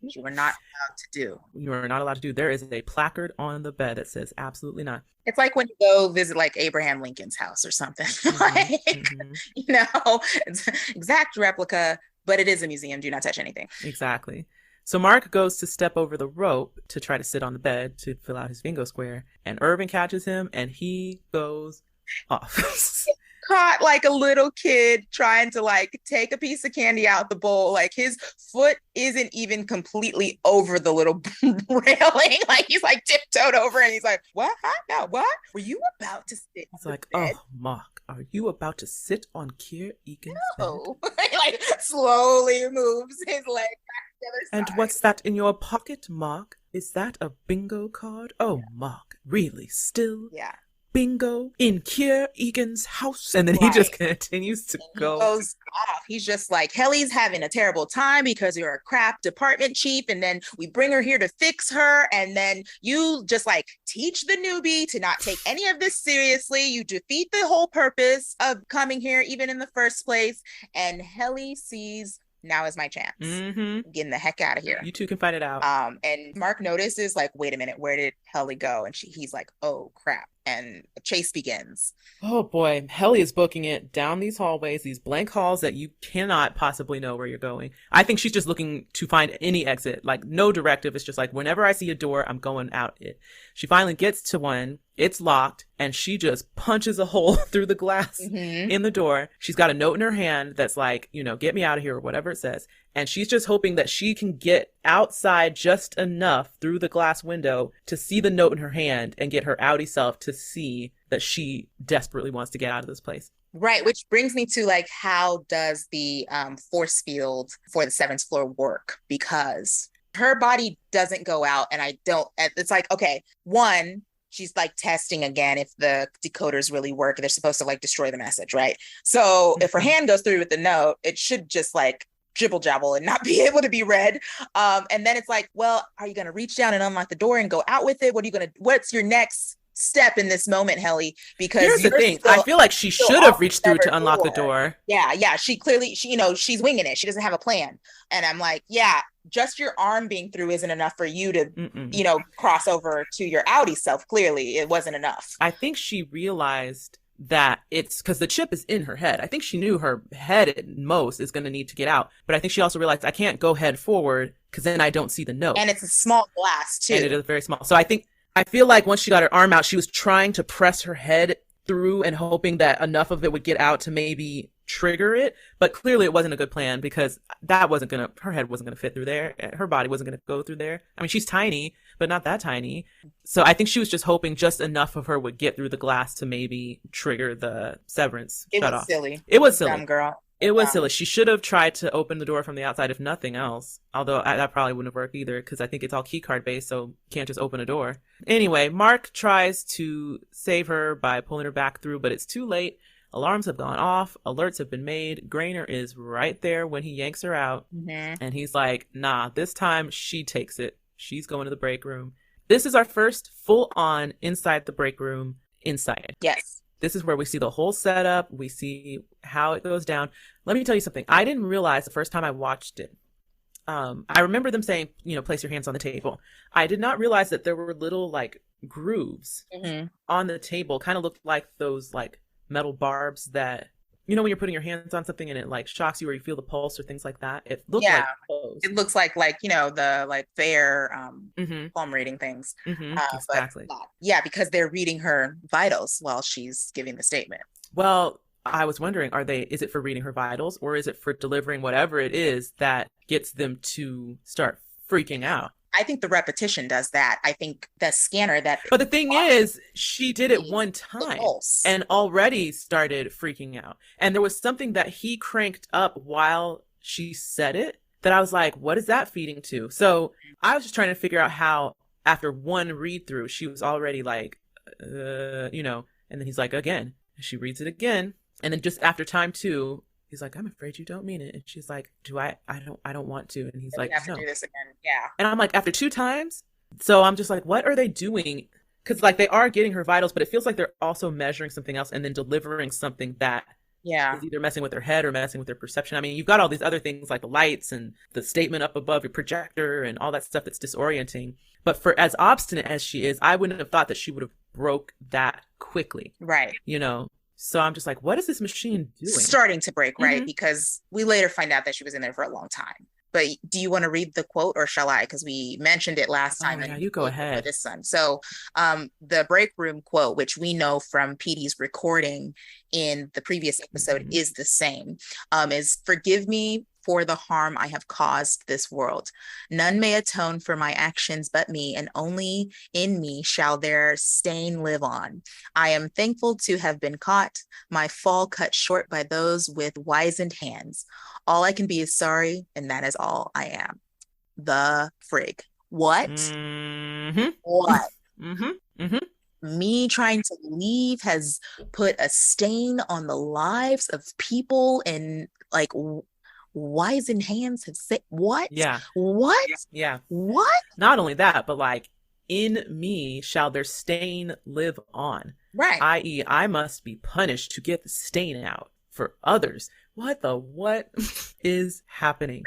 You were not allowed to do. You are not allowed to do. There is a placard on the bed that says absolutely not. It's like when you go visit like Abraham Lincoln's house or something. Like, you know, it's an exact replica, but it is a museum. Do not touch anything. Exactly. So Mark goes to step over the rope to try to sit on the bed to fill out his bingo square, and Irvin catches him and he goes off. Caught like a little kid trying to like take a piece of candy out the bowl. Like his foot isn't even completely over the little railing. Like he's like tiptoed over and he's like, what? Now what? Were you about to sit? He's like, bed? Oh, Mark, are you about to sit on Kier Egan's bed? He like slowly moves his leg back to the other side. And what's that in your pocket, Mark? Is that a bingo card? Oh, Mark, really? Still? Yeah. Bingo in Kier Egan's house. And then he just continues to go. He goes off. He's just like, Helly's having a terrible time because you're a crap department chief. And then we bring her here to fix her. And then you just like teach the newbie to not take any of this seriously. You defeat the whole purpose of coming here, even in the first place. And Helly sees, now is my chance. Getting the heck out of here. You two can fight it out. And Mark notices like, wait a minute, where did Helly go? And he's like, oh crap. And a chase begins. Oh boy, Helly is booking it down these hallways, these blank halls that you cannot possibly know where you're going. I think she's just looking to find any exit, like no directive. It's just like, whenever I see a door, I'm going out it. She finally gets to one, it's locked, and she just punches a hole through the glass in the door. She's got a note in her hand that's like, you know, get me out of here, or whatever it says. And she's just hoping that she can get outside just enough through the glass window to see the note in her hand and get her outie self to see that she desperately wants to get out of this place. Right, which brings me to like, how does the force field for the seventh floor work? Because her body doesn't go out, and it's like, okay, one, she's like testing again if the decoders really work. They're supposed to like destroy the message, right? So if her hand goes through with the note, it should just like jibble jabble and not be able to be read. And then it's like, well, are you going to reach down and unlock the door and go out with it? What's your next step in this moment, Helly? Because here's the thing, I feel like she should have reached through to unlock the door. Yeah. She clearly, she's winging it. She doesn't have a plan. And I'm like, yeah, just your arm being through isn't enough for you to, cross over to your outie self. Clearly it wasn't enough. I think she realized that it's because the chip is in her head. I think she knew her head at most is going to need to get out. But I think she also realized I can't go head forward because then I don't see the note. And it's a small glass too. And it is very small. So I feel like once she got her arm out, she was trying to press her head through and hoping that enough of it would get out to maybe trigger it. But clearly it wasn't a good plan because her head wasn't going to fit through there. Her body wasn't going to go through there. I mean, she's tiny, but not that tiny. So I think she was just hoping just enough of her would get through the glass to maybe trigger the severance shut off. It was silly. Dumb girl. It was silly. She should have tried to open the door from the outside, if nothing else. Although that probably wouldn't have worked either, because I think it's all keycard based, so you can't just open a door. Anyway, Mark tries to save her by pulling her back through, but it's too late. Alarms have gone off. Alerts have been made. Grainer is right there when he yanks her out. And he's like, nah, this time she takes it. She's going to the break room. This is our first full-on inside the break room inside. Yes. This is where we see the whole setup. We see how it goes down. Let me tell you something. I didn't realize the first time I watched it. I remember them saying, place your hands on the table. I did not realize that there were little like grooves on the table. Kind of looked like those like metal barbs that, when you're putting your hands on something and it like shocks you or you feel the pulse or things like that. It looked like those. It looks like the like fair palm reading things. Exactly. But, because they're reading her vitals while she's giving the statement. Well, I was wondering, is it for reading her vitals or is it for delivering whatever it is that gets them to start freaking out? I think the repetition does that. I think the scanner But the thing is, she did it one time and already started freaking out. And there was something that he cranked up while she said it that I was like, what is that feeding to? So I was just trying to figure out how after one read through, she was already like, and then he's like, again. And she reads it again. And then just after time 2, he's like, I'm afraid you don't mean it. And she's like, I don't want to. And he's like, have to do this again. Yeah. And I'm like, after 2 times? So I'm just like, what are they doing? Because like they are getting her vitals, but it feels like they're also measuring something else and then delivering something that Yeah. is either messing with their head or messing with their perception. I mean, you've got all these other things like the lights and the statement up above your projector and all that stuff that's disorienting. But for as obstinate as she is, I wouldn't have thought that she would have broke that quickly. Right. You know? So I'm just like, what is this machine doing? Starting to break, right? Because we later find out that she was in there for a long time. But do you want to read the quote or shall I? Because we mentioned it last time. Yeah, you go ahead. This one. So the break room quote, which we know from Petey's recording in the previous episode, is the same, is "Forgive me for the harm I have caused this world. None may atone for my actions but me, and only in me shall their stain live on. I am thankful to have been caught, my fall cut short by those with wizened hands. All I can be is sorry, and that is all I am." The frig. What? What? Me trying to leave has put a stain on the lives of people, and like wizened hands have said what? Yeah. What? Yeah. What? Not only that, but like, in me shall their stain live on. Right. I.e., I must be punished to get the stain out for others. What is happening?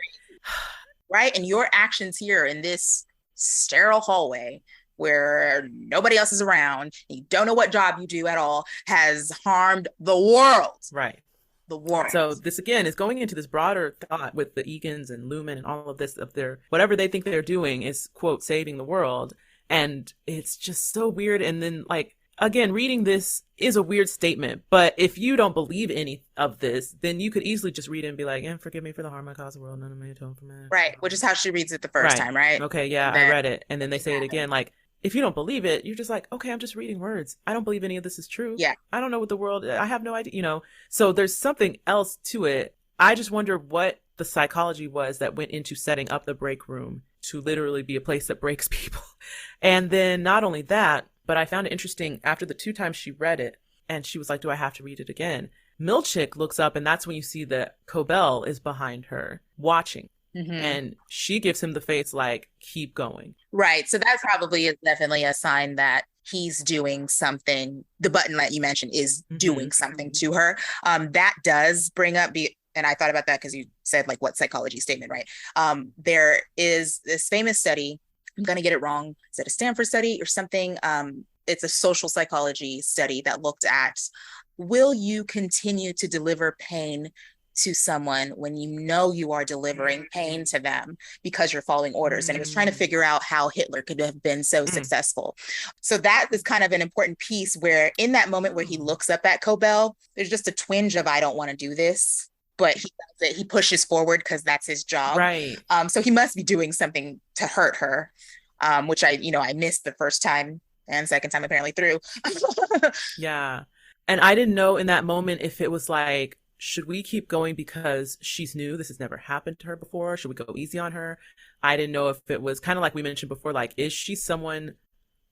Right. And your actions here in this sterile hallway where nobody else is around, you don't know what job you do at all, has harmed the world. Right. The world. So this again is going into this broader thought with the Egans and Lumon and all of this of their whatever they think they're doing is quote saving the world, and it's just so weird. And then like again, reading this is a weird statement, but if you don't believe any of this, then you could easily just read it and be like, "And forgive me for the harm I caused the world, none of me atone for me." Right, which is how she reads it the first time, right? Okay, yeah, I read it, and then they say it again, like. If you don't believe it, you're just like, okay, I'm just reading words. I don't believe any of this is true. Yeah. I don't know what the world, I have no idea, you know. So there's something else to it. I just wonder what the psychology was that went into setting up the break room to literally be a place that breaks people. And then not only that, but I found it interesting after the 2 times she read it and she was like, do I have to read it again? Milchick looks up and that's when you see that Cobell is behind her watching. And she gives him the face like, keep going. Right. So that probably is definitely a sign that he's doing something. The button that you mentioned is doing something to her. That does bring up and I thought about that because you said like what psychology statement, right? There is this famous study. I'm going to get it wrong. Is it a Stanford study or something? It's a social psychology study that looked at, will you continue to deliver pain to someone when you know you are delivering pain to them because you're following orders? And it was trying to figure out how Hitler could have been so successful. So that is kind of an important piece where in that moment where he looks up at Cobell, there's just a twinge of, I don't want to do this, but he does it. He pushes forward because that's his job. Right. So he must be doing something to hurt her, which I missed the first time and second time apparently through. Yeah. And I didn't know in that moment if it was like, should we keep going because she's new? This has never happened to her before. Should we go easy on her? I didn't know if it was kind of like we mentioned before, like, is she someone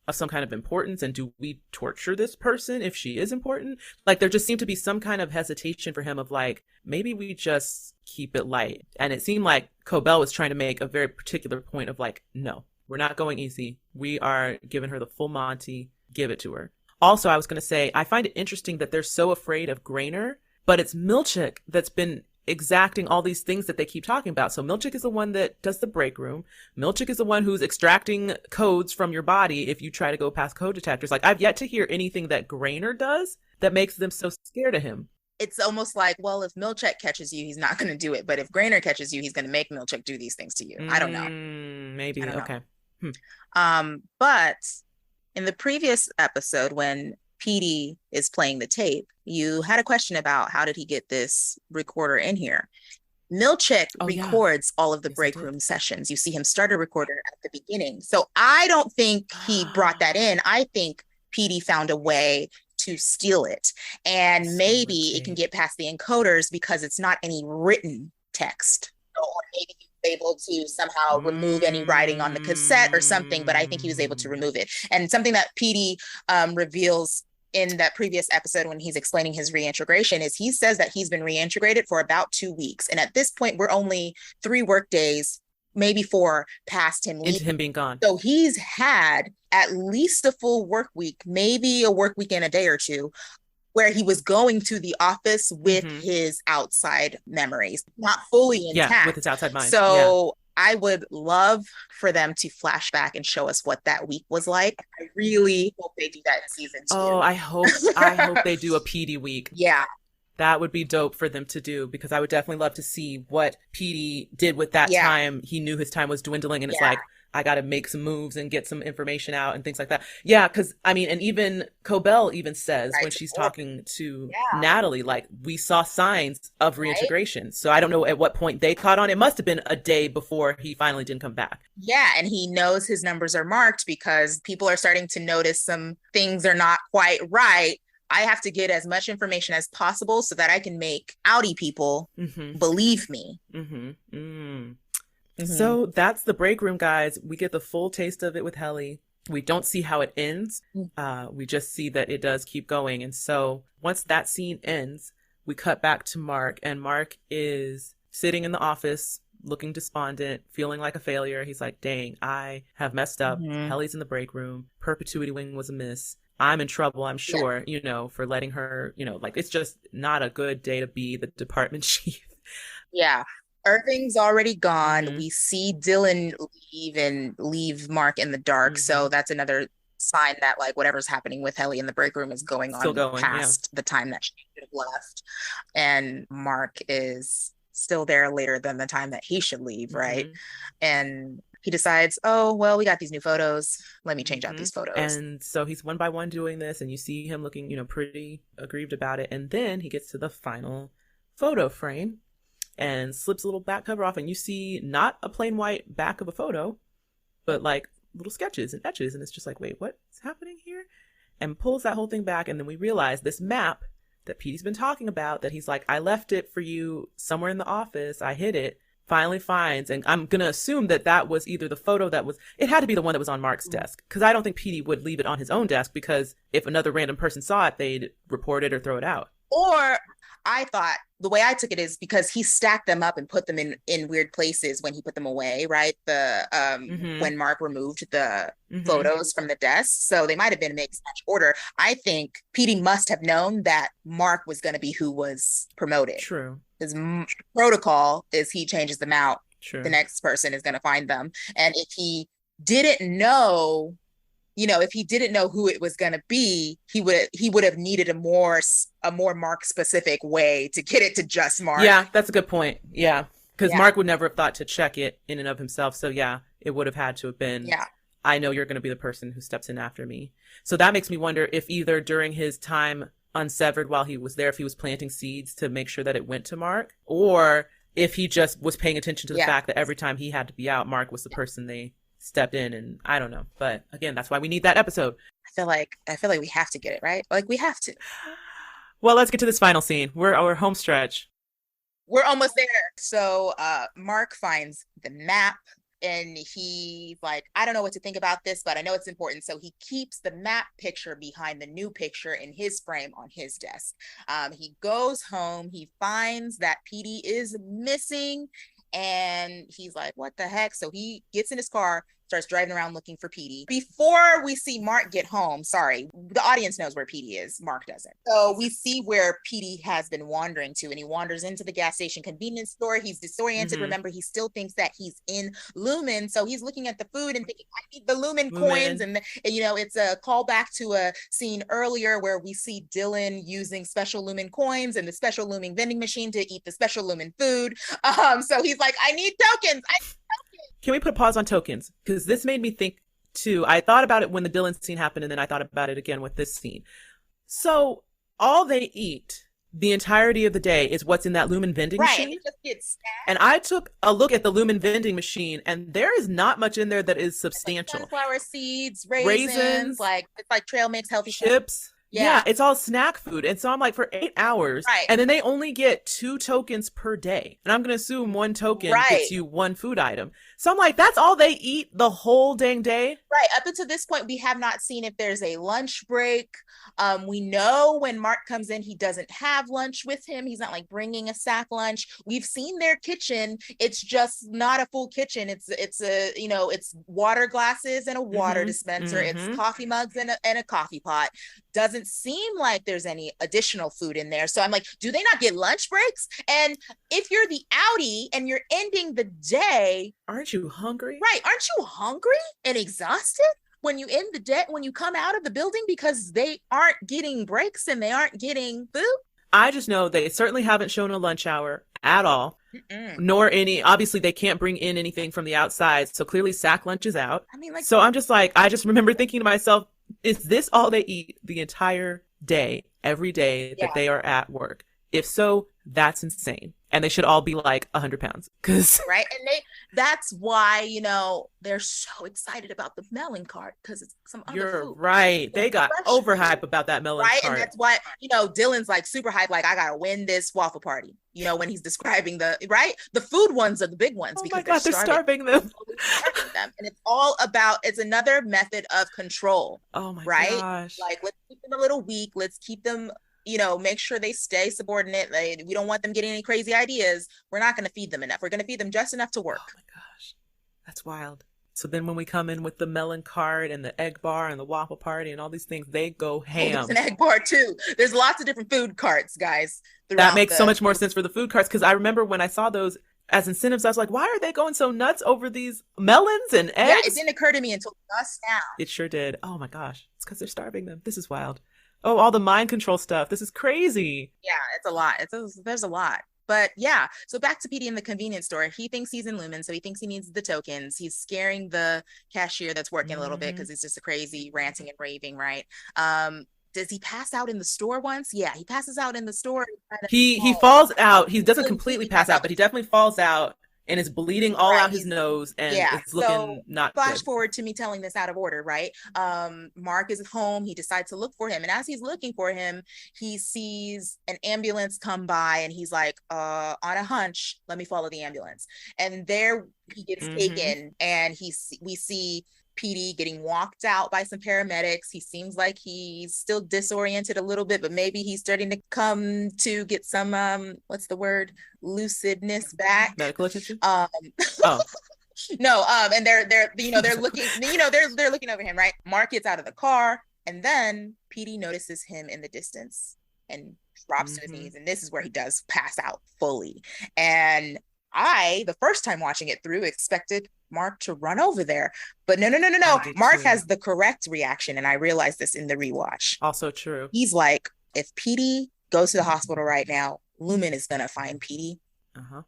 of some kind of importance? And do we torture this person if she is important? Like, there just seemed to be some kind of hesitation for him of like, maybe we just keep it light. And it seemed like Cobell was trying to make a very particular point of like, no, we're not going easy. We are giving her the full Monty. Give it to her. Also, I was going to say, I find it interesting that they're so afraid of Grainer. But it's Milchick that's been exacting all these things that they keep talking about. So Milchick is the one that does the break room. Milchick is the one who's extracting codes from your body if you try to go past code detectors. Like, I've yet to hear anything that Grainer does that makes them so scared of him. It's almost like, well, if Milchick catches you, he's not going to do it. But if Grainer catches you, he's going to make Milchick do these things to you. I don't know. Maybe. Okay. But in the previous episode, when Petey is playing the tape, you had a question about how did he get this recorder in here. Milchick records all of the break room sessions. You see him start a recorder at the beginning. So I don't think he brought that in. I think Petey found a way to steal it. And maybe it can get past the encoders because it's not any written text. Or maybe he was able to somehow remove any writing on the cassette or something, but I think he was able to remove it. And something that Petey reveals in that previous episode when he's explaining his reintegration is he says that he's been reintegrated for about 2 weeks. And at this point, we're only 3 work days, maybe 4 past him leaving. Into him being gone. So he's had at least a full work week, maybe a work week in a day or two where he was going to the office with his outside memories, not fully intact. Yeah, with his outside mind. So I would love for them to flash back and show us what that week was like. I really hope they do that in season 2. Oh, I hope they do a Petey week. Yeah. That would be dope for them to do, because I would definitely love to see what Petey did with that time. He knew his time was dwindling, and it's like, I got to make some moves and get some information out and things like that. Yeah, because, I mean, and even Cobell even says when she's talking to Natalie, like, we saw signs of reintegration. So I don't know at what point they caught on. It must have been a day before he finally didn't come back. Yeah, and he knows his numbers are marked because people are starting to notice some things are not quite right. I have to get as much information as possible so that I can make outie people believe me. So that's the break room, guys. We get the full taste of it with Helly. We don't see how it ends. We just see that it does keep going. And so once that scene ends, we cut back to Mark, and Mark is sitting in the office looking despondent, feeling like a failure. He's like, dang, I have messed up. Helly's in the break room. Perpetuity Wing was a miss. I'm in trouble, I'm sure, you know, for letting her, you know, like, it's just not a good day to be the department chief. Yeah. Irving's already gone. We see Dylan leave Mark in the dark. So that's another sign that, like, whatever's happening with Helly in the break room is going on past the time that she should have left. And Mark is still there later than the time that he should leave, right? And he decides, oh, well, we got these new photos. Let me change out these photos. And so he's one by one doing this, and you see him looking, you know, pretty aggrieved about it. And then he gets to the final photo frame and slips a little back cover off, and you see not a plain white back of a photo, but like little sketches and etches. And it's just like, wait, what's happening here? And pulls that whole thing back. And then we realize this map that Petey's been talking about, that he's like, I left it for you somewhere in the office. I hid it. Finally finds, and I'm gonna assume that that was either the photo that was, it had to be the one that was on Mark's desk, because I don't think Petey would leave it on his own desk, because if another random person saw it, they'd report it or throw it out. Or I thought the way I took it is because he stacked them up and put them in weird places when he put them away, right? When Mark removed the photos from the desk. So they might have been mixed match order. I think Petey must have known that Mark was going to be who was promoted. True. His protocol is he changes them out. True. The next person is going to find them. And if he didn't know, you know, if he didn't know who it was going to be, he would have needed a more Mark specific way to get it to just Mark. Yeah, that's a good point. Yeah, because Mark would never have thought to check it in and of himself. So yeah, it would have had to have been, I know you're going to be the person who steps in after me. So that makes me wonder if either during his time unsevered while he was there, if he was planting seeds to make sure that it went to Mark, or if he just was paying attention to the fact that every time he had to be out, Mark was the person they stepped in. And I don't know, but again, that's why we need that episode. I feel like we have to get it right. Like, we have to. Well, let's get to this final scene. We're our home stretch. We're almost there. So Mark finds the map, and he's like, I don't know what to think about this, but I know it's important. So he keeps the map picture behind the new picture in his frame on his desk. He goes home. He finds that Petey is missing, and he's like, what the heck? So he gets in his car, starts driving around looking for Petey. Before we see Mark get home, the audience knows where Petey is. Mark doesn't. So we see where Petey has been wandering to, and he wanders into the gas station convenience store. He's disoriented. Remember, he still thinks that he's in Lumen. So he's looking at the food and thinking, I need the Lumen coins. And you know, it's a callback to a scene earlier where we see Dylan using special Lumen coins and the special Lumen vending machine to eat the special Lumen food. So he's like, I need tokens. Can we put a pause on tokens? Because this made me think too. I thought about it when the Dylan scene happened, and then I thought about it again with this scene. So all they eat the entirety of the day is what's in that Lumen vending machine. It just gets stacked. And I took a look at the Lumen vending machine, and there is not much in there that is substantial. Like sunflower seeds, raisins, like it's like trail mix, healthy chips. Yeah, it's all snack food. And so I'm like, for 8 hours, and then they only get 2 tokens per day. And I'm going to assume 1 token gets you 1 food item. So I'm like, that's all they eat the whole dang day? Right. Up until this point, we have not seen if there's a lunch break. We know when Mark comes in, he doesn't have lunch with him. He's not like bringing a sack lunch. We've seen their kitchen. It's just not a full kitchen. It's a, you know, it's water glasses and a water dispenser. It's coffee mugs and a coffee pot. doesn't seem like there's any additional food in there. So I'm like, do they not get lunch breaks? And if you're the outie and you're ending the day, aren't you hungry? Right. Aren't you hungry and exhausted when you end the day, when you come out of the building, because they aren't getting breaks and they aren't getting food? I just know they certainly haven't shown a lunch hour at all. Mm-mm. Nor any, obviously they can't bring in anything from the outside. So clearly sack lunch is out. I mean, like, so I'm just like, I just remember thinking to myself, is this all they eat the entire day, every day that they are at work? If so, that's insane. And they should all be like 100 pounds. Right. And that's why, you know, they're so excited about the melon cart, because it's some other You're food. right. They got overhype about that melon cart. And that's why, you know, Dylan's like super hype, like, I gotta win this waffle party, you know, when he's describing the food ones are the big ones. Oh my God, they're starving them. And it's all about, it's another method of control. Oh my gosh. Like, let's keep them a little weak. Let's keep them, you know, make sure they stay subordinate. Like, we don't want them getting any crazy ideas. We're not going to feed them enough. We're going to feed them just enough to work. Oh my gosh. That's wild. So then when we come in with the melon cart and the egg bar and the waffle party and all these things, they go ham. There's an egg bar too. There's lots of different food carts, guys. That makes so much more sense for the food carts, because I remember when I saw those as incentives, I was like, why are they going so nuts over these melons and eggs? Yeah, it didn't occur to me until just now. It sure did. Oh my gosh. It's because they're starving them. This is wild. Oh, all the mind control stuff. This is crazy. Yeah, it's a lot. There's a lot. But yeah, so back to Petey in the convenience store. He thinks he's in Lumen, so he thinks he needs the tokens. He's scaring the cashier that's working a little bit, because he's just a crazy ranting and raving, right? Does he pass out in the store once? Yeah, he passes out in the store. He falls out. He doesn't completely pass out, but he definitely falls out and is bleeding all out his nose, and it's looking not flash good. Forward to me telling this out of order, right? Mark is at home. He decides to look for him, and as he's looking for him, he sees an ambulance come by, and he's like, on a hunch, let me follow the ambulance. And there he gets taken, and we see Petey getting walked out by some paramedics. He seems like he's still disoriented a little bit, but maybe he's starting to come to get some what's the word, lucidness back. Medical attention. No, and they're looking, they're looking over him, right? Mark gets out of the car, and then Petey notices him in the distance and drops to his knees, and this is where he does pass out fully. And I, the first time watching it through, expected Mark to run over there, but no. Mark has the correct reaction, and I realized this in the rewatch. Also true. He's like, if Petey goes to the hospital right now, Lumen is gonna find Petey,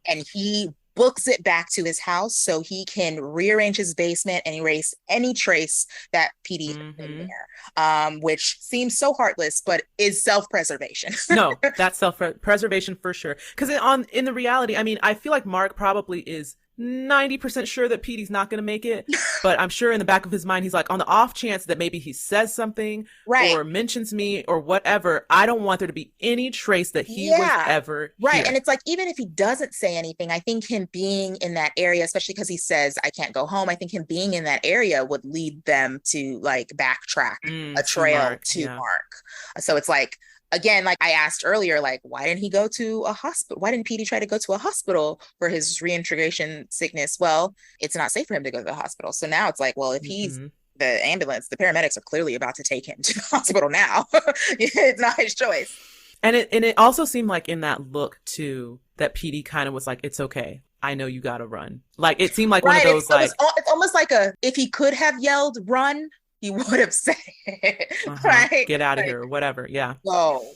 and he books it back to his house so he can rearrange his basement and erase any trace that Petey is in there, which seems so heartless, but is self-preservation. No, that's self-preservation for sure. Because in the reality, I mean, I feel like Mark probably is 90% sure that Petey's not going to make it, but I'm sure in the back of his mind, he's like, on the off chance that maybe he says something or mentions me or whatever, I don't want there to be any trace that he was ever here. And it's like, even if he doesn't say anything, I think him being in that area, especially because he says, I can't go home, I think him being in that area would lead them to like backtrack a trail to Mark. So it's like, again, like I asked earlier, like, why didn't he go to a hospital? Why didn't Petey try to go to a hospital for his reintegration sickness? Well, it's not safe for him to go to the hospital. So now it's like, well, if he's the ambulance, the paramedics are clearly about to take him to the hospital now. It's not his choice. And it also seemed like in that look too, that Petey kind of was like, it's okay. I know you got to run. Like, it seemed like one of those, it's almost like if he could have yelled run, he would have said it, right? Get out of here or whatever. Yeah. Go.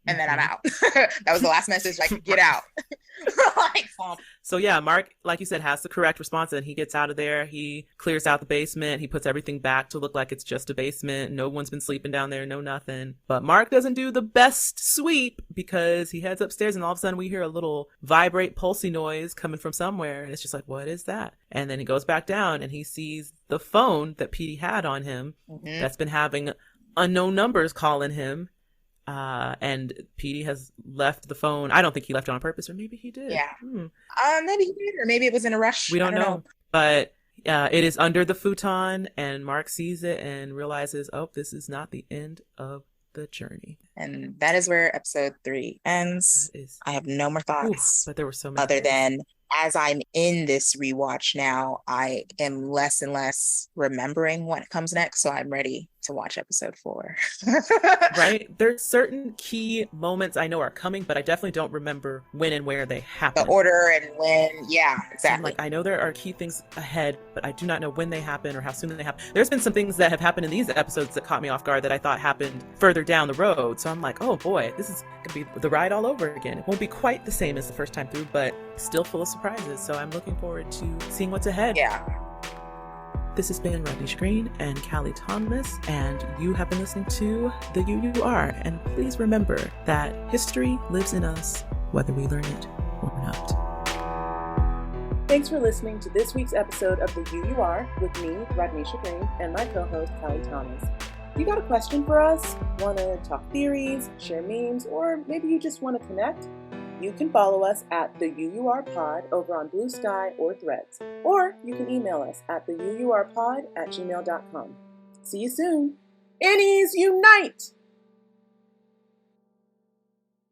And then I'm out. That was the last message. Like, get out. So yeah, Mark, like you said, has the correct response, and he gets out of there. He clears out the basement. He puts everything back to look like it's just a basement. No one's been sleeping down there. No nothing. But Mark doesn't do the best sweep, because he heads upstairs, and all of a sudden we hear a little vibrate, pulsy noise coming from somewhere. And it's just like, what is that? And then he goes back down, and he sees the phone that Petey had on him that's been having unknown numbers calling him. And Petey has left the phone. I don't think he left it on purpose, or maybe he did. Yeah. Maybe he did, or maybe it was in a rush. We don't know. But it is under the futon, and Mark sees it and realizes, oh, this is not the end of the journey. And that is where episode 3 ends. I have no more thoughts. But there were so many other than, as I'm in this rewatch now, I am less and less remembering what comes next. So I'm ready to watch episode 4. Right? There's certain key moments I know are coming, but I definitely don't remember when and where they happen. The order and when, yeah, exactly. So I'm like, I know there are key things ahead, but I do not know when they happen or how soon they happen. There's been some things that have happened in these episodes that caught me off guard that I thought happened further down the road. So I'm like, oh boy, this is going to be the ride all over again. It won't be quite the same as the first time through, but still full of surprises. So I'm looking forward to seeing what's ahead. Yeah. This has been Rodnesha Green and Kali Thomas, and you have been listening to The UUR. And please remember that history lives in us, whether we learn it or not. Thanks for listening to this week's episode of The UUR with me, Rodnesha Green, and my co-host, Kali Thomas. You got a question for us? Want to talk theories, share memes, or maybe you just want to connect? You can follow us at the UUR Pod over on Blue Sky or Threads, or you can email us at theuurpod@gmail.com. See you soon. Innies unite!